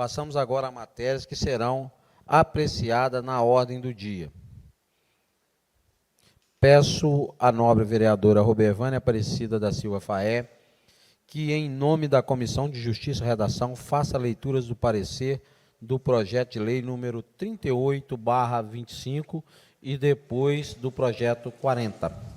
Passamos agora a matérias que serão apreciadas na ordem do dia. Peço à nobre vereadora Robervânia Aparecida da Silva Faé que, em nome da Comissão de Justiça e Redação, faça leituras do parecer do projeto de lei número 38/25 e depois do projeto 40.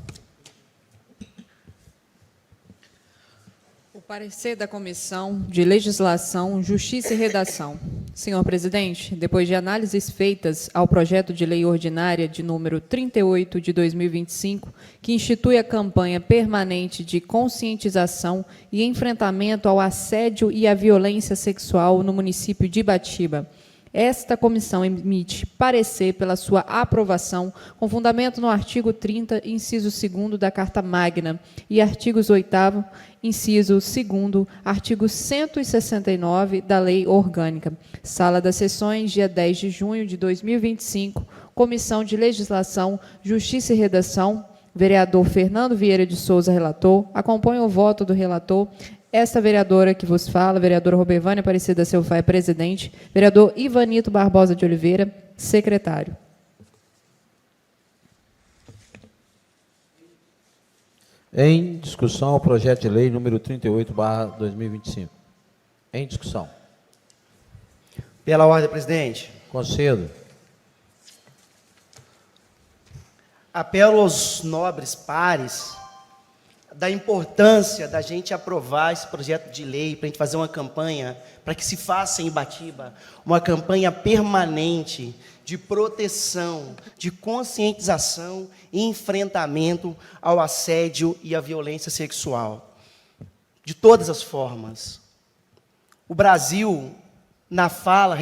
O parecer da Comissão de Legislação, Justiça e Redação. Senhor presidente, depois de análises feitas ao projeto de lei ordinária de número 38 de 2025, que institui a campanha permanente de conscientização e enfrentamento ao assédio e à violência sexual no município de Ibatiba, esta comissão emite parecer pela sua aprovação, com fundamento no artigo 30, inciso 2º da Carta Magna e artigos 8º, inciso 2º, artigo 169 da Lei Orgânica. Sala das Sessões, dia 10 de junho de 2025, Comissão de Legislação, Justiça e Redação, vereador Fernando Vieira de Souza, relator, acompanha o voto do relator. Esta vereadora que vos fala, vereadora Robervânia Aparecida Silva Faé, presidente, vereador Ivanito Barbosa de Oliveira, secretário. Em discussão, o projeto de lei número 38/2025. Em discussão. Pela ordem, presidente. Concedo. Apelo aos nobres pares da importância da gente aprovar esse projeto de lei, para a gente fazer uma campanha, para que se faça em Ibatiba, uma campanha permanente de proteção, de conscientização e enfrentamento ao assédio e à violência sexual, de todas as formas. O Brasil, na fala,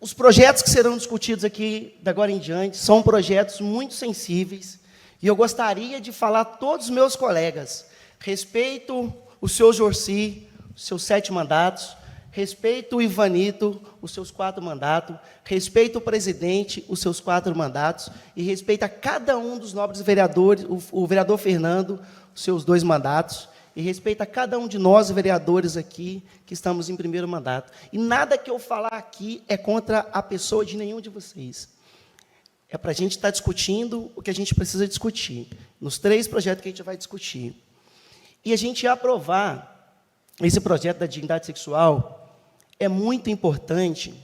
os projetos que serão discutidos aqui, de agora em diante, são projetos muito sensíveis, e eu gostaria de falar a todos os meus colegas, respeito o senhor Jorci, os seus 7 mandatos, respeito o Ivanito, os seus 4 mandatos, respeito o presidente, os seus 4 mandatos, e respeito a cada um dos nobres vereadores, o vereador Fernando, os seus 2 mandatos, e respeito a cada um de nós, vereadores aqui, que estamos em primeiro mandato. E nada que eu falar aqui é contra a pessoa de nenhum de vocês. É para a gente estar discutindo o que a gente precisa discutir, nos 3 projetos que a gente vai discutir. E a gente aprovar esse projeto da dignidade sexual é muito importante,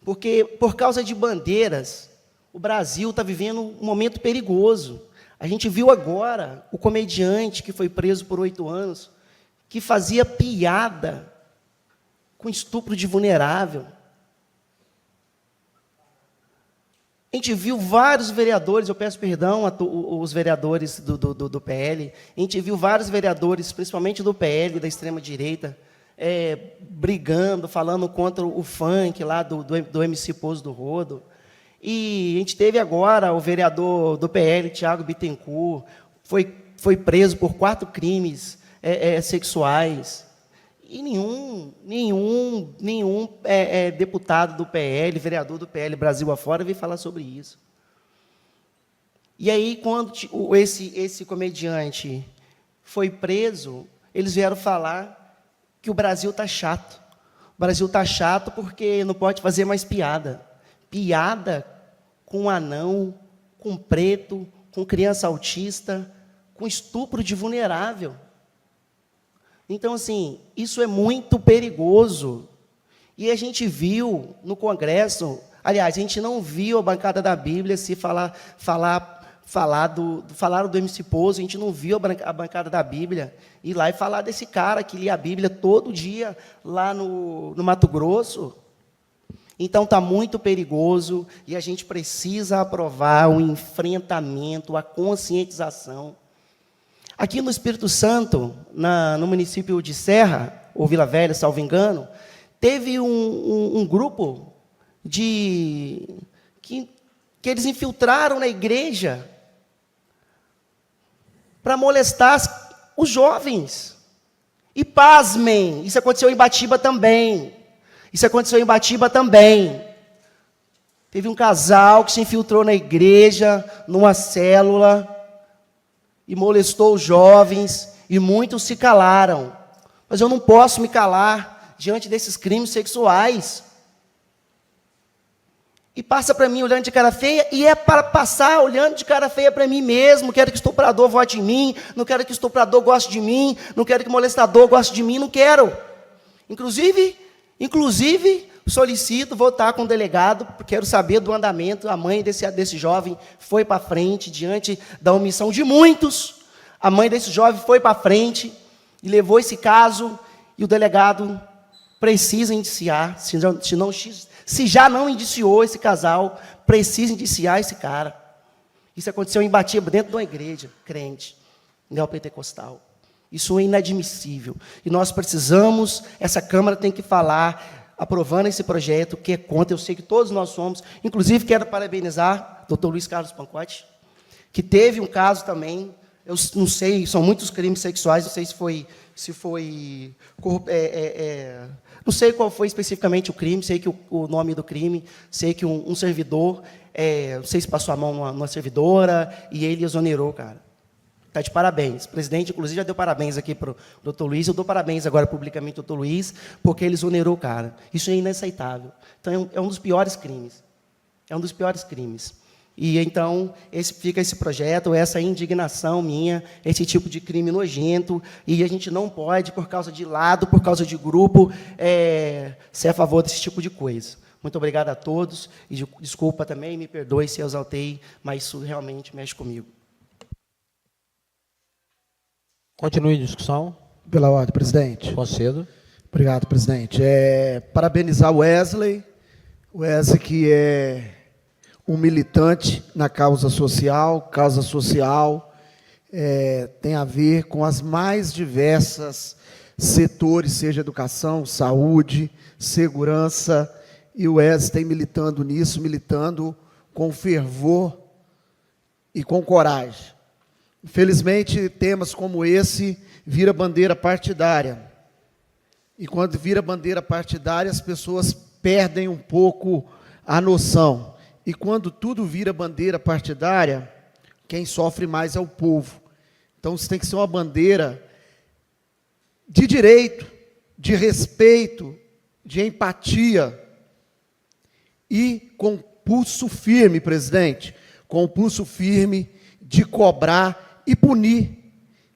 porque, por causa de bandeiras, o Brasil está vivendo um momento perigoso. A gente viu agora o comediante que foi preso por 8 anos, que fazia piada com estupro de vulnerável. A gente viu vários vereadores, eu peço perdão aos vereadores do PL, a gente viu vários vereadores, principalmente do PL, da extrema-direita, brigando, falando contra o funk lá do MC Pouso do Rodo. E a gente teve agora o vereador do PL, Tiago Bittencourt, foi preso por 4 crimes sexuais. E nenhum deputado do PL, vereador do PL Brasil afora, veio falar sobre isso. E aí, quando esse comediante foi preso, eles vieram falar que o Brasil está chato. O Brasil está chato porque não pode fazer mais piada. Piada com anão, com preto, com criança autista, com estupro de vulnerável. Então, assim, isso é muito perigoso. E a gente viu no Congresso, aliás, a gente não viu a bancada da Bíblia se falaram do MC Pouso, a gente não viu a bancada da Bíblia ir lá e falar desse cara que lia a Bíblia todo dia lá no Mato Grosso. Então, está muito perigoso e a gente precisa aprovar o enfrentamento, a conscientização. Aqui no Espírito Santo, no município de Serra, ou Vila Velha, salvo engano, teve um grupo que eles infiltraram na igreja para molestar os jovens. E pasmem, isso aconteceu em Ibatiba também. Teve um casal que se infiltrou na igreja, numa célula, e molestou os jovens, e muitos se calaram. Mas eu não posso me calar diante desses crimes sexuais. E passa para mim olhando de cara feia, e é para passar olhando de cara feia para mim mesmo. Quero que o estuprador vote em mim, não quero que o estuprador goste de mim, não quero que o molestador goste de mim, não quero. Inclusive, solicito votar com o delegado, porque quero saber do andamento. A mãe desse jovem foi para frente, diante da omissão de muitos. A mãe desse jovem foi para frente e levou esse caso, e o delegado precisa indiciar, se já não indiciou esse casal, precisa indiciar esse cara. Isso aconteceu em Batiba, dentro de uma igreja crente, neopentecostal. Isso é inadmissível. E nós precisamos, essa Câmara tem que falar, aprovando esse projeto, que é contra, eu sei que todos nós somos. Inclusive, quero parabenizar o Dr. Luiz Carlos Pancotti, que teve um caso também, eu não sei, são muitos crimes sexuais, não sei se foi não sei qual foi especificamente o crime, sei que o nome do crime, sei que um servidor, não sei se passou a mão numa servidora, e ele exonerou, cara. Está de parabéns. O presidente, inclusive, já deu parabéns aqui para o doutor Luiz. Eu dou parabéns agora publicamente ao doutor Luiz, porque ele exonerou o cara. Isso é inaceitável. Então, é um dos piores crimes. É um dos piores crimes. E, então, fica esse projeto, essa indignação minha, esse tipo de crime nojento, e a gente não pode, por causa de lado, por causa de grupo, ser a favor desse tipo de coisa. Muito obrigado a todos, e desculpa também, me perdoe se eu exaltei, mas isso realmente mexe comigo. Continue a discussão. Pela ordem, presidente. Concedo. Obrigado, presidente. Parabenizar o Wesley que é um militante na causa social tem a ver com as mais diversas setores, seja educação, saúde, segurança, e o Wesley tem militando nisso, militando com fervor e com coragem. Infelizmente, temas como esse vira bandeira partidária. E quando vira bandeira partidária, as pessoas perdem um pouco a noção. E quando tudo vira bandeira partidária, quem sofre mais é o povo. Então, isso tem que ser uma bandeira de direito, de respeito, de empatia e com pulso firme, presidente, com pulso firme de cobrar e punir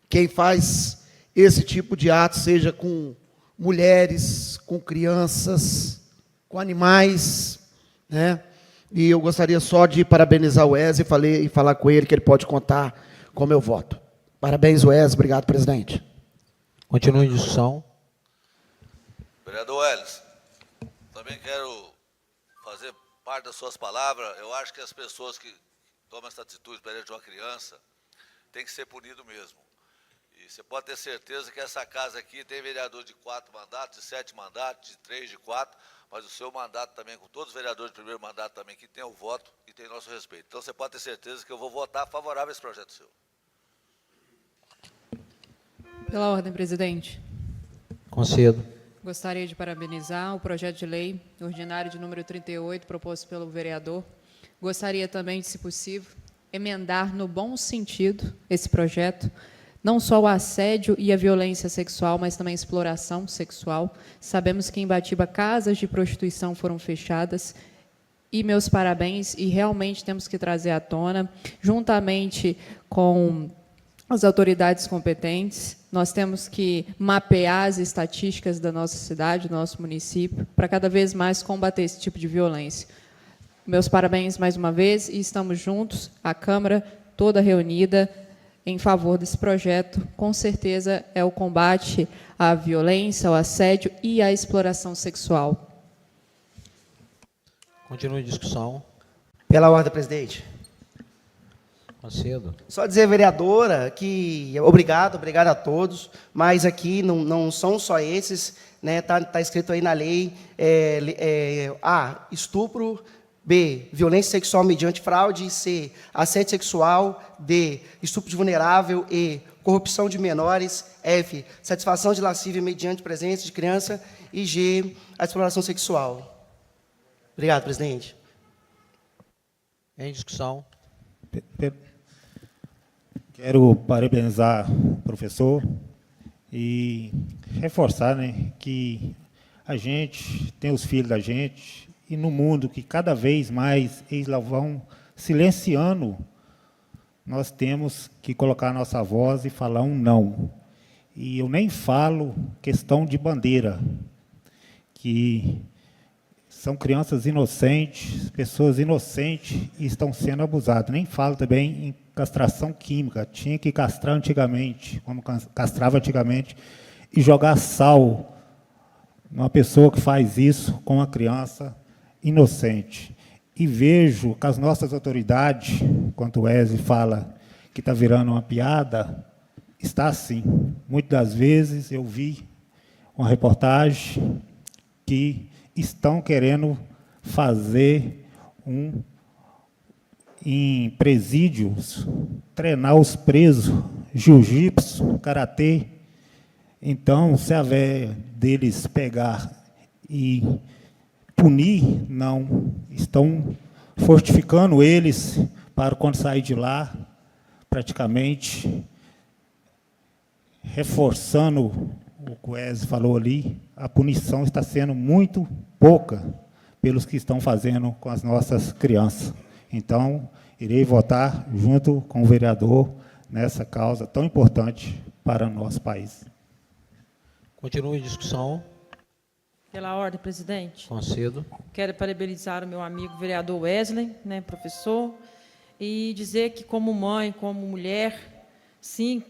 quem faz esse tipo de ato, seja com mulheres, com crianças, com animais, né? E eu gostaria só de parabenizar o Wesley e falar com ele que ele pode contar com o meu voto. Parabéns, Wesley. Obrigado, presidente. Continue em discussão. Vereador Welles, também quero fazer parte das suas palavras. Eu acho que as pessoas que tomam essa atitude perante uma criança têm que ser punidas mesmo. E você pode ter certeza que essa casa aqui tem vereador de 4 mandatos, de 7 mandatos, de 3, de 4, mas o seu mandato também, com todos os vereadores de primeiro mandato também, que tem o voto e tem nosso respeito. Então, você pode ter certeza que eu vou votar favorável a esse projeto seu. Pela ordem, presidente. Concedo. Gostaria de parabenizar o projeto de lei ordinário de número 38, proposto pelo vereador. Gostaria também, se possível, emendar no bom sentido esse projeto, não só o assédio e a violência sexual, mas também a exploração sexual. Sabemos que em Batiba casas de prostituição foram fechadas, e meus parabéns, e realmente temos que trazer à tona, juntamente com as autoridades competentes, nós temos que mapear as estatísticas da nossa cidade, do nosso município, para cada vez mais combater esse tipo de violência. Meus parabéns mais uma vez, e estamos juntos, a Câmara toda reunida, em favor desse projeto. Com certeza é o combate à violência, ao assédio e à exploração sexual. Continue em discussão. Pela ordem, presidente. Concedo. Só dizer, vereadora, que obrigado a todos, mas aqui não são só esses, né? Tá escrito aí na lei, A, estupro, B, violência sexual mediante fraude, C, assédio sexual, D, estupro de vulnerável, E, corrupção de menores, F, satisfação de lascívia mediante presença de criança, e G, a exploração sexual. Obrigado, presidente. Em discussão. Quero parabenizar o professor e reforçar, né, que a gente tem os filhos da gente, e no mundo que cada vez mais eles lá vão silenciando, nós temos que colocar a nossa voz e falar um não. E eu nem falo questão de bandeira, que são crianças inocentes, pessoas inocentes e estão sendo abusadas. Nem falo também em castração química. Tinha que castrar antigamente, como castrava antigamente, e jogar sal numa pessoa que faz isso com uma criança inocente. E vejo que as nossas autoridades, quando o Wesley fala que está virando uma piada, está assim. Muitas das vezes eu vi uma reportagem que estão querendo fazer em presídios, treinar os presos, jiu-jitsu, karatê. Então, se a véia deles pegar e punir, não. Estão fortificando eles para, quando sair de lá, praticamente reforçando o que o Wesley falou ali, a punição está sendo muito pouca pelos que estão fazendo com as nossas crianças. Então, irei votar junto com o vereador nessa causa tão importante para o nosso país. Continue a discussão. Pela ordem, presidente. Concedo. Quero parabenizar o meu amigo vereador Wesley, né, professor, e dizer que, como mãe, como mulher, sim,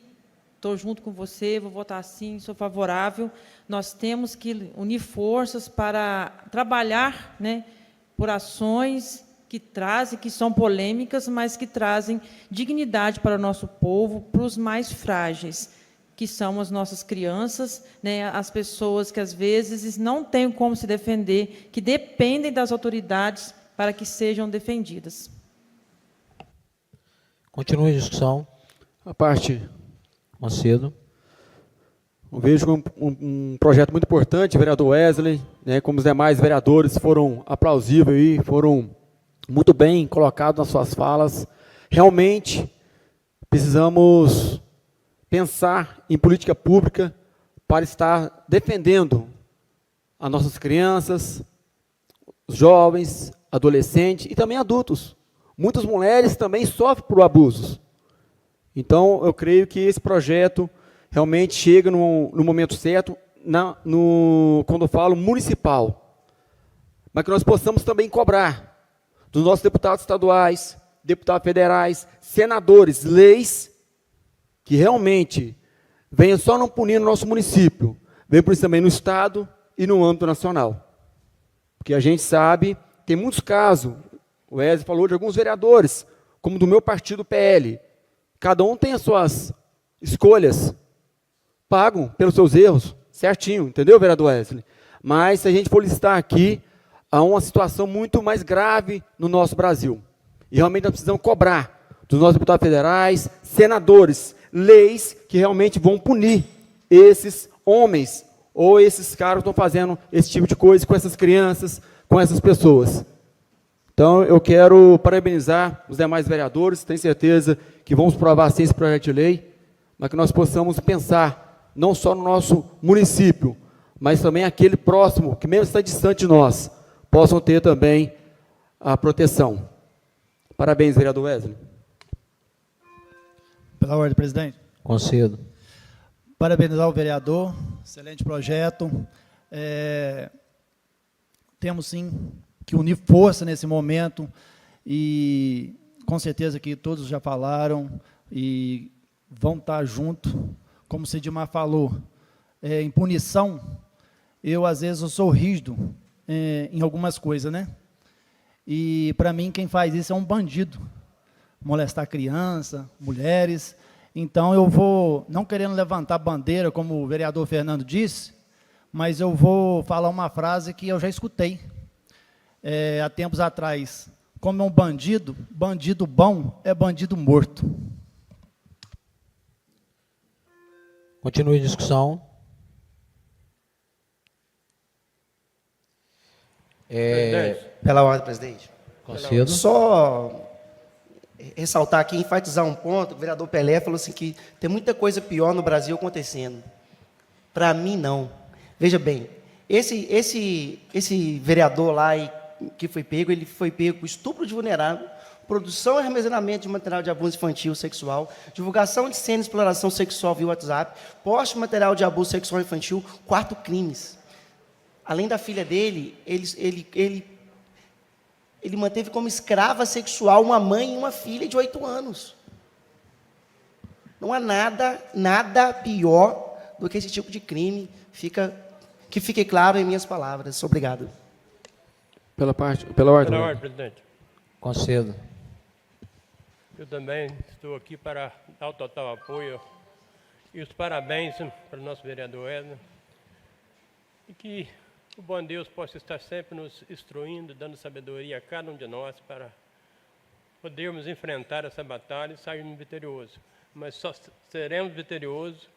estou junto com você, vou votar sim, sou favorável. Nós temos que unir forças para trabalhar, né, por ações que trazem, que são polêmicas, mas que trazem dignidade para o nosso povo, para os mais frágeis, que são as nossas crianças, né, as pessoas que, às vezes, não têm como se defender, que dependem das autoridades para que sejam defendidas. Continue a discussão. A parte, Concedo. eu vejo como um projeto muito importante, vereador Wesley, né, como os demais vereadores foram aplausíveis e foram muito bem colocados nas suas falas. Realmente, precisamos pensar em política pública para estar defendendo as nossas crianças, os jovens, adolescentes e também adultos. Muitas mulheres também sofrem por abusos. Então, eu creio que esse projeto realmente chega no momento certo, quando eu falo municipal, mas que nós possamos também cobrar dos nossos deputados estaduais, deputados federais, senadores, leis que realmente venha só não punir no nosso município, venha por isso também no Estado e no âmbito nacional. Porque a gente sabe, tem muitos casos, o Wesley falou de alguns vereadores, como do meu partido, PL, cada um tem as suas escolhas, pagam pelos seus erros, certinho, entendeu, vereador Wesley? Mas se a gente for listar aqui, há uma situação muito mais grave no nosso Brasil. E realmente nós precisamos cobrar dos nossos deputados federais, senadores, leis que realmente vão punir esses homens ou esses caras que estão fazendo esse tipo de coisa com essas crianças, com essas pessoas. Então, eu quero parabenizar os demais vereadores, tenho certeza que vamos aprovar sim esse projeto de lei, mas que nós possamos pensar não só no nosso município, mas também aquele próximo, que mesmo está distante de nós, possam ter também a proteção. Parabéns, vereador Wesley. Pela ordem, presidente. Concedo. Parabenizar o vereador, excelente projeto. Temos, sim, que unir força nesse momento e, com certeza, que todos já falaram e vão estar junto. Como o Sidmar falou, em punição, às vezes, eu sou rígido em algumas coisas, né? E, para mim, quem faz isso é um bandido. Molestar criança, mulheres. Então, eu vou, não querendo levantar bandeira, como o vereador Fernando disse, mas eu vou falar uma frase que eu já escutei há tempos atrás. Como é um bandido, bandido bom é bandido morto. Continue a discussão. Pela ordem, presidente. Concedo. Só ressaltar aqui, enfatizar um ponto, o vereador Pelé falou assim que tem muita coisa pior no Brasil acontecendo. Para mim, não. Veja bem, Esse vereador lá que foi pego, ele foi pego por estupro de vulnerável, produção e armazenamento de material de abuso infantil sexual, divulgação de cena de exploração sexual via WhatsApp, poste de material de abuso sexual infantil, 4 crimes. Além da filha dele, ele manteve como escrava sexual uma mãe e uma filha de 8 anos. Não há nada pior do que esse tipo de crime. Que fique claro em minhas palavras. Obrigado. Pela ordem. Pela ordem, presidente. Concedo. Eu também estou aqui para dar o total apoio e os parabéns para o nosso vereador Edna. E que o bom Deus possa estar sempre nos instruindo, dando sabedoria a cada um de nós para podermos enfrentar essa batalha e sairmos vitoriosos. Mas só seremos vitoriosos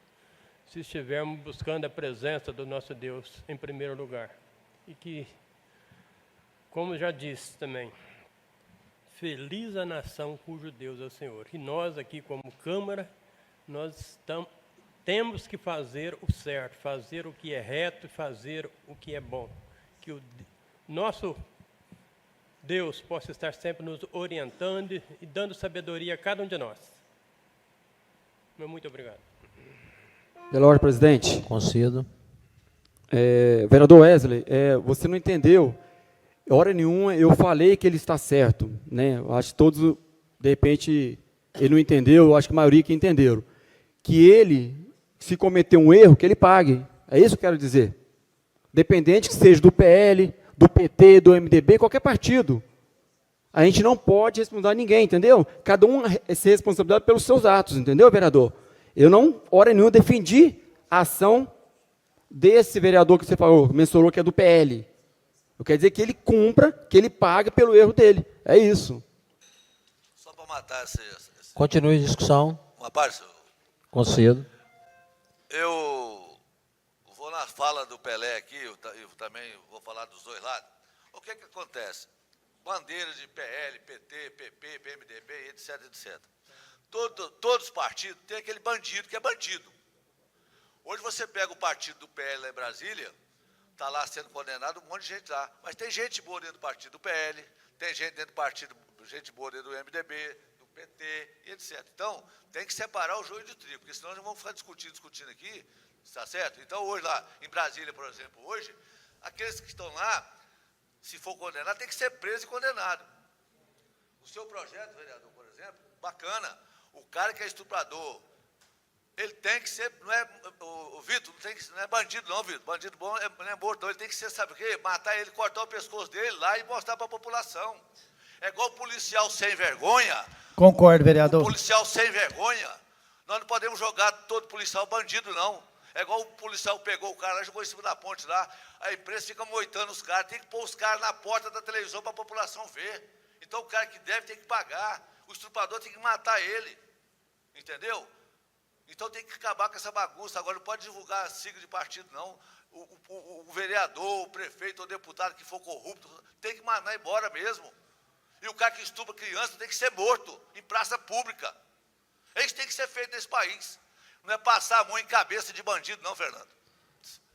se estivermos buscando a presença do nosso Deus em primeiro lugar. E que, como já disse também, feliz a nação cujo Deus é o Senhor. E nós aqui, como Câmara, nós temos que fazer o certo, fazer o que é reto e fazer o que é bom. Que o nosso Deus possa estar sempre nos orientando e dando sabedoria a cada um de nós. Muito obrigado. Pela ordem, presidente. Concedo. Vereador Wesley, você não entendeu. Hora nenhuma eu falei que ele está certo, né? Eu acho que todos, de repente, ele não entendeu, eu acho que a maioria que entenderam. Que ele, se cometer um erro, que ele pague. É isso que eu quero dizer. Dependente que seja do PL, do PT, do MDB, qualquer partido. A gente não pode responsabilizar ninguém, entendeu? Cada um é ser responsabilizado pelos seus atos, entendeu, vereador? Eu não, hora nenhuma, defendi a ação desse vereador que você falou, mencionou que é do PL. Eu quero dizer que ele cumpra, que ele pague pelo erro dele. É isso. Só para matar esse... Continue a discussão. Uma parte. Concedo. Eu vou na fala do Pelé aqui, eu também vou falar dos dois lados. O que acontece? Bandeiras de PL, PT, PP, PMDB, etc, etc. Todos os partidos têm aquele bandido que é bandido. Hoje você pega o partido do PL lá em Brasília, está lá sendo condenado um monte de gente lá. Mas tem gente boa dentro do partido do PL, tem gente dentro do partido, gente boa dentro do MDB, do PT, e etc. Então, tem que separar o joio do trigo, porque senão nós vamos ficar discutindo aqui, está certo? Então, hoje lá em Brasília, por exemplo, hoje, aqueles que estão lá, se for condenado, tem que ser preso e condenado. O seu projeto, vereador, por exemplo, bacana. O cara que é estuprador, ele tem que ser, não é, o Vitor, não é bandido não, Vitor. Bandido bom não é morto não, ele tem que ser, sabe o quê? Matar ele, cortar o pescoço dele lá e mostrar para a população. É igual o policial sem vergonha. Concordo, vereador. O policial sem vergonha. Nós não podemos jogar todo policial bandido, não. É igual o policial pegou o cara lá, jogou em cima da ponte lá, a imprensa fica moitando os caras, tem que pôr os caras na porta da televisão para a população ver. Então o cara que deve tem que pagar, o estuprador tem que matar ele, entendeu? Então tem que acabar com essa bagunça. Agora não pode divulgar a sigla de partido, não. O vereador, o prefeito, o deputado que for corrupto, tem que mandar embora mesmo. E o cara que estupra criança tem que ser morto em praça pública. É isso que tem que ser feito nesse país. Não é passar a mão em cabeça de bandido, não, Fernando.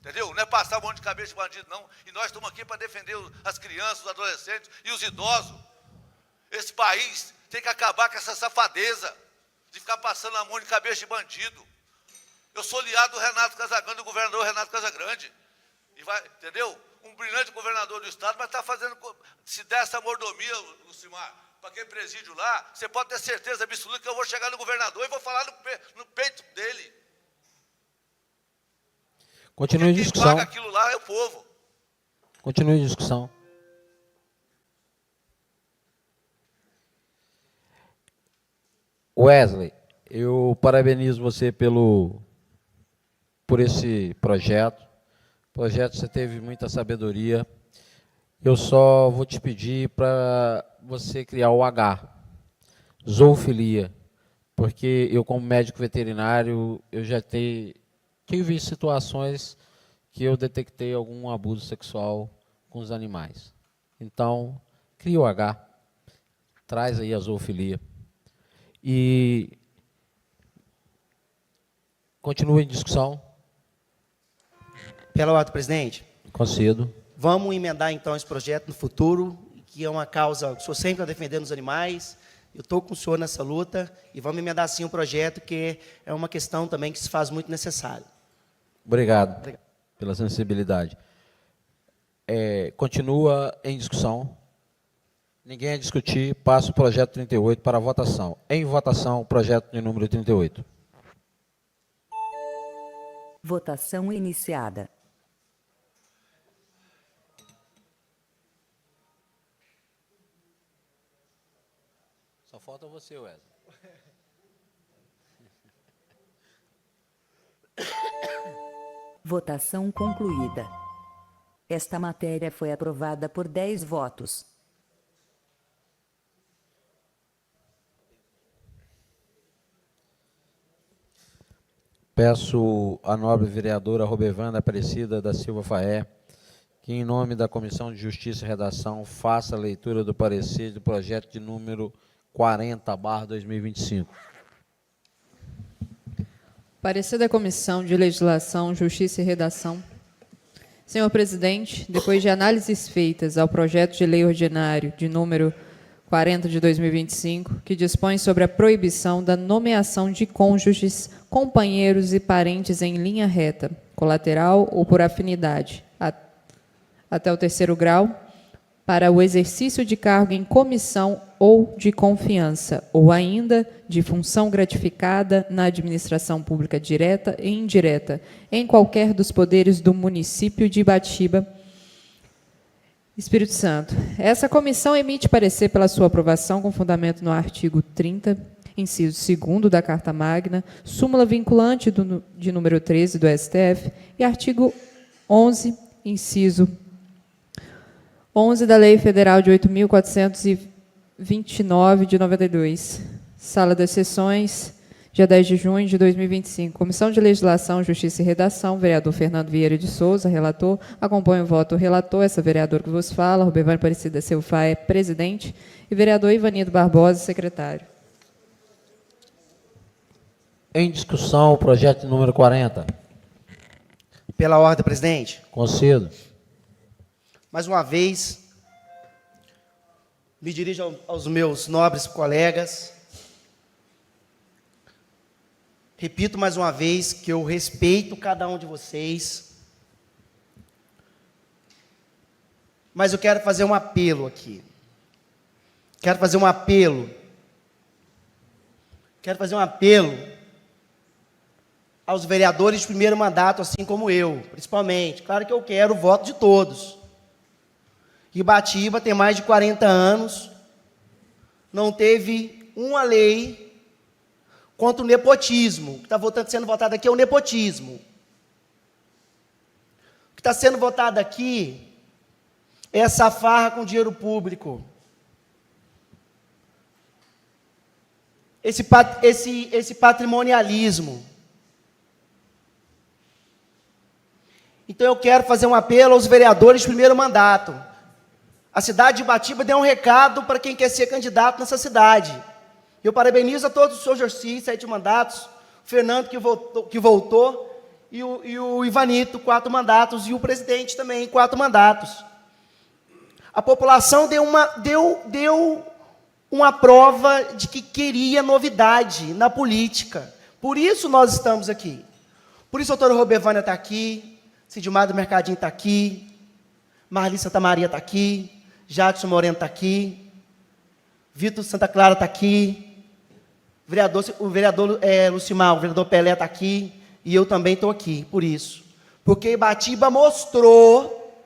Entendeu? Não é passar a mão de cabeça de bandido, não. E nós estamos aqui para defender as crianças, os adolescentes e os idosos. Esse país tem que acabar com essa safadeza de ficar passando a mão de cabeça de bandido. Eu sou aliado do Renato Casagrande, do governador Renato Casagrande. E vai, entendeu? Um brilhante governador do estado, mas está fazendo... Se der essa mordomia, Lucimar, para aquele presídio lá, você pode ter certeza absoluta que eu vou chegar no governador e vou falar no peito dele. Continue a discussão. Quem paga aquilo lá é o povo. Continue a discussão. Wesley, eu parabenizo você por esse projeto. Projeto você teve muita sabedoria. Eu só vou te pedir para você criar o H, zoofilia, porque eu, como médico veterinário, eu já tive situações que eu detectei algum abuso sexual com os animais. Então, cria o H, traz aí a zoofilia. E continua em discussão. Pela ordem, presidente. Concedo. Vamos emendar, então, esse projeto no futuro, que é uma causa que o senhor sempre está defendendo os animais. Eu estou com o senhor nessa luta e vamos emendar, sim, um projeto que é uma questão também que se faz muito necessária. Obrigado pela sensibilidade. Continua em discussão. Ninguém a discutir. Passa o projeto 38 para a votação. Em votação, o projeto de número 38. Votação iniciada. Só falta você, Wesley. Votação concluída. Esta matéria foi aprovada por 10 votos. Peço à nobre vereadora Robevanda Aparecida da Silva Faé que, em nome da Comissão de Justiça e Redação, faça a leitura do parecer do projeto de número 40/2025. Parecer da Comissão de Legislação, Justiça e Redação. Senhor presidente, depois de análises feitas ao projeto de lei ordinário de número 40 de 2025, que dispõe sobre a proibição da nomeação de cônjuges, companheiros e parentes em linha reta, colateral ou por afinidade, até o 3º grau, para o exercício de cargo em comissão ou de confiança, ou ainda de função gratificada na administração pública direta e indireta, em qualquer dos poderes do município de Ibatiba, Espírito Santo. Essa comissão emite parecer pela sua aprovação com fundamento no artigo 30, inciso 2º da Carta Magna, súmula vinculante de número 13 do STF e artigo 11, inciso 11 da Lei Federal de 8.429, de 92. Sala das Sessões, dia 10 de junho de 2025. Comissão de Legislação, Justiça e Redação, vereador Fernando Vieira de Souza, relator. Acompanha o voto o relator, essa vereadora que vos fala, Robevane Aparecida Silva Faé, presidente, e vereador Ivanido Barbosa, secretário. Em discussão, o projeto de número 40. Pela ordem, presidente. Concedo. Mais uma vez, me dirijo aos meus nobres colegas. Repito mais uma vez que eu respeito cada um de vocês, mas eu quero fazer um apelo aqui. Quero fazer um apelo aos vereadores de primeiro mandato, assim como eu, principalmente. Claro que eu quero o voto de todos. Ibatiba tem mais de 40 anos, não teve uma lei contra o nepotismo. O que está sendo votado aqui é o nepotismo. O que está sendo votado aqui é essa farra com dinheiro público. Esse patrimonialismo. Então eu quero fazer um apelo aos vereadores de primeiro mandato. A cidade de Ibatiba deu um recado para quem quer ser candidato nessa cidade. Eu parabenizo a todos os seus Jorci, 7 mandatos, o Fernando que voltou e o Ivanito, 4 mandatos, e o presidente também, 4 mandatos. A população deu uma prova de que queria novidade na política. Por isso nós estamos aqui. Por isso a doutora Robevânia está aqui, Sidmar do Mercadinho está aqui, Marli Santa Maria está aqui, Jadson Moreno está aqui, Vitor Santa Clara está aqui, o vereador Lucimar, o vereador Pelé está aqui, e eu também estou aqui, por isso. Porque Ibatiba mostrou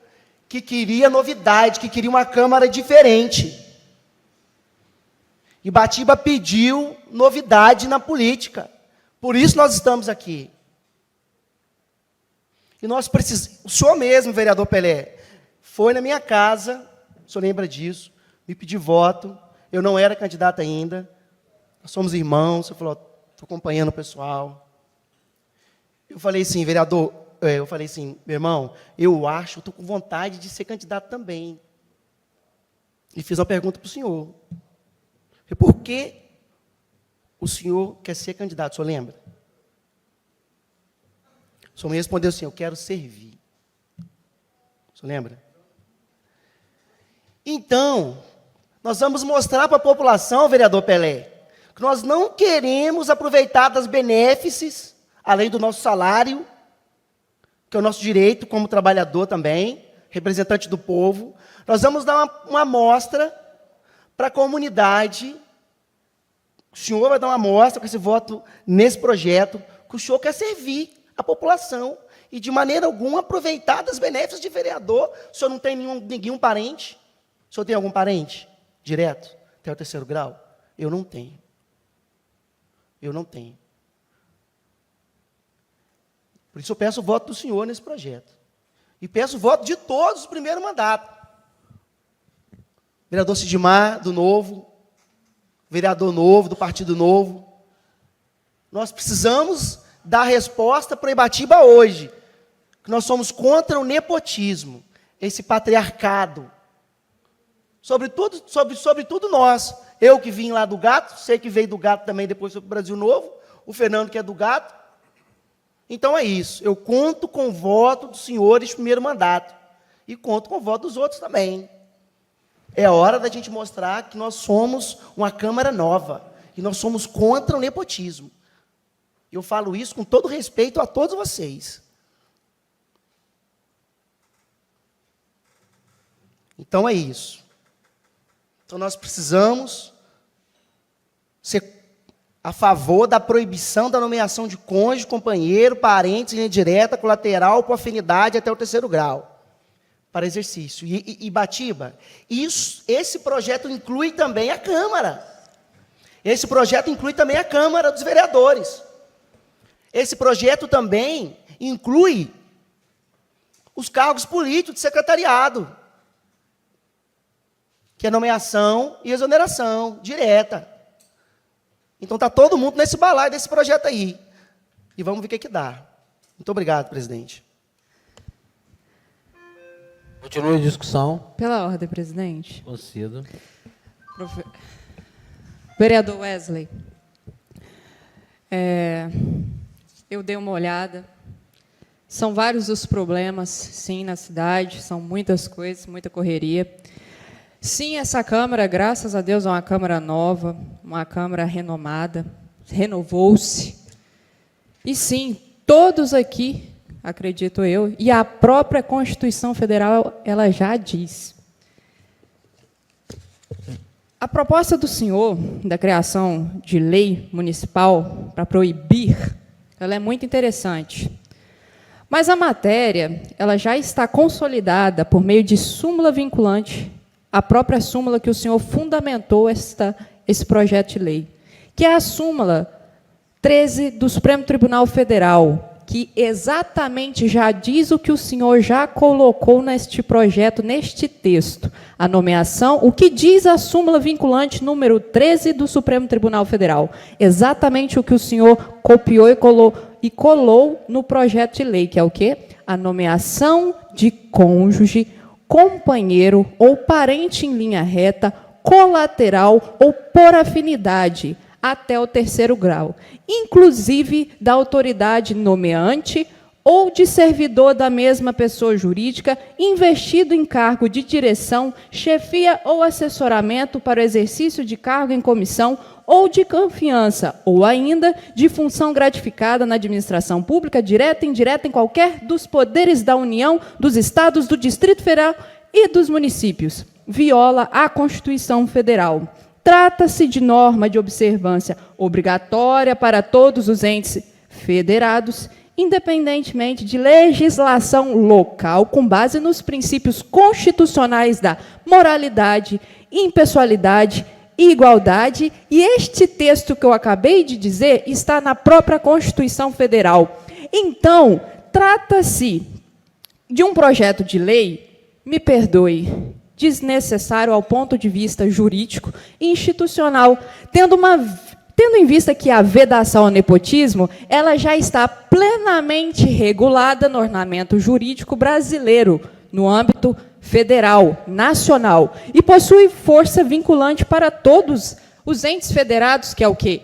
que queria novidade, que queria uma Câmara diferente. Ibatiba pediu novidade na política. Por isso nós estamos aqui. E nós precisamos... O senhor mesmo, vereador Pelé, foi na minha casa, o senhor lembra disso, me pediu voto, eu não era candidato ainda, nós somos irmãos, o senhor falou, estou acompanhando o pessoal. Eu falei assim, vereador, meu irmão, eu estou com vontade de ser candidato também. E fiz uma pergunta para o senhor. Por que o senhor quer ser candidato, o senhor lembra? O senhor me respondeu assim, eu quero servir. Você lembra? Então, nós vamos mostrar para a população, vereador Pelé, que nós não queremos aproveitar das benefícios, além do nosso salário, que é o nosso direito como trabalhador também, representante do povo. Nós vamos dar uma amostra para a comunidade. O senhor vai dar uma amostra com esse voto nesse projeto, que o senhor quer servir a população e, de maneira alguma, aproveitar das benefícios de vereador. O senhor não tem nenhum parente? O senhor tem algum parente direto até o 3º grau? Eu não tenho. Eu não tenho. Por isso eu peço o voto do senhor nesse projeto. E peço o voto de todos os primeiros mandatos. Vereador Sidmar, do Novo. Vereador Novo, do Partido Novo. Nós precisamos dar resposta para o Ibatiba hoje. Que nós somos contra o nepotismo, esse patriarcado. Sobretudo nós. Eu que vim lá do Gato, sei que veio do Gato também, depois foi para o Brasil Novo. O Fernando que é do Gato. Então é isso. Eu conto com o voto dos senhores de primeiro mandato. E conto com o voto dos outros também. É hora da gente mostrar que nós somos uma Câmara nova. E nós somos contra o nepotismo. Eu falo isso com todo respeito a todos vocês. Então é isso. Então nós precisamos ser a favor da proibição da nomeação de cônjuge, companheiro, parentes, linha direta, colateral, por afinidade até o 3º grau. Para exercício. E Ibatiba, esse projeto inclui também a Câmara. Esse projeto inclui também a Câmara dos Vereadores. Esse projeto também inclui os cargos políticos de secretariado, que é nomeação e exoneração direta. Então está todo mundo nesse balaio desse projeto aí. E vamos ver o que dá. Muito obrigado, presidente. Continue a discussão. Pela ordem, presidente. Concedo. Vereador Wesley, eu dei uma olhada. São vários os problemas, sim, na cidade. São muitas coisas, muita correria. Sim, essa Câmara, graças a Deus, é uma Câmara nova, uma Câmara renomada, renovou-se. E sim, todos aqui, acredito eu, e a própria Constituição Federal, ela já diz. A proposta do senhor, da criação de lei municipal para proibir, ela é muito interessante. Mas a matéria, ela já está consolidada por meio de súmula vinculante, a própria súmula que o senhor fundamentou esse projeto de lei, que é a súmula 13 do Supremo Tribunal Federal, que exatamente já diz o que o senhor já colocou neste projeto, neste texto. A nomeação, o que diz a súmula vinculante número 13 do Supremo Tribunal Federal. Exatamente o que o senhor copiou e colou no projeto de lei, que é o quê? A nomeação de cônjuge, companheiro ou parente em linha reta, colateral ou por afinidade, até o 3º grau, inclusive da autoridade nomeante ou de servidor da mesma pessoa jurídica investido em cargo de direção, chefia ou assessoramento para o exercício de cargo em comissão ou de confiança, ou ainda de função gratificada na administração pública, direta e indireta, em qualquer dos poderes da União, dos Estados, do Distrito Federal e dos municípios. Viola a Constituição Federal. Trata-se de norma de observância obrigatória para todos os entes federados, independentemente de legislação local, com base nos princípios constitucionais da moralidade, impessoalidade e igualdade. E este texto que eu acabei de dizer está na própria Constituição Federal. Então, trata-se de um projeto de lei, me perdoe, desnecessário ao ponto de vista jurídico e institucional, tendo em vista que a vedação ao nepotismo ela já está plenamente regulada no ordenamento jurídico brasileiro, no âmbito federal, nacional, e possui força vinculante para todos os entes federados, que é o quê?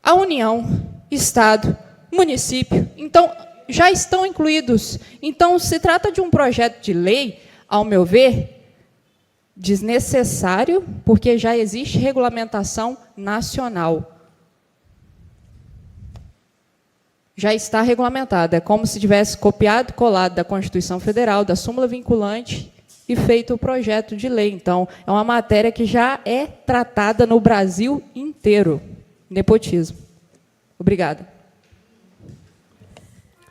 A União, Estado, município. Então, já estão incluídos. Então, se trata de um projeto de lei, ao meu ver, desnecessário, porque já existe regulamentação nacional. Já está regulamentado. É como se tivesse copiado e colado da Constituição Federal, da súmula vinculante, e feito o projeto de lei. Então, é uma matéria que já é tratada no Brasil inteiro. Nepotismo. Obrigada.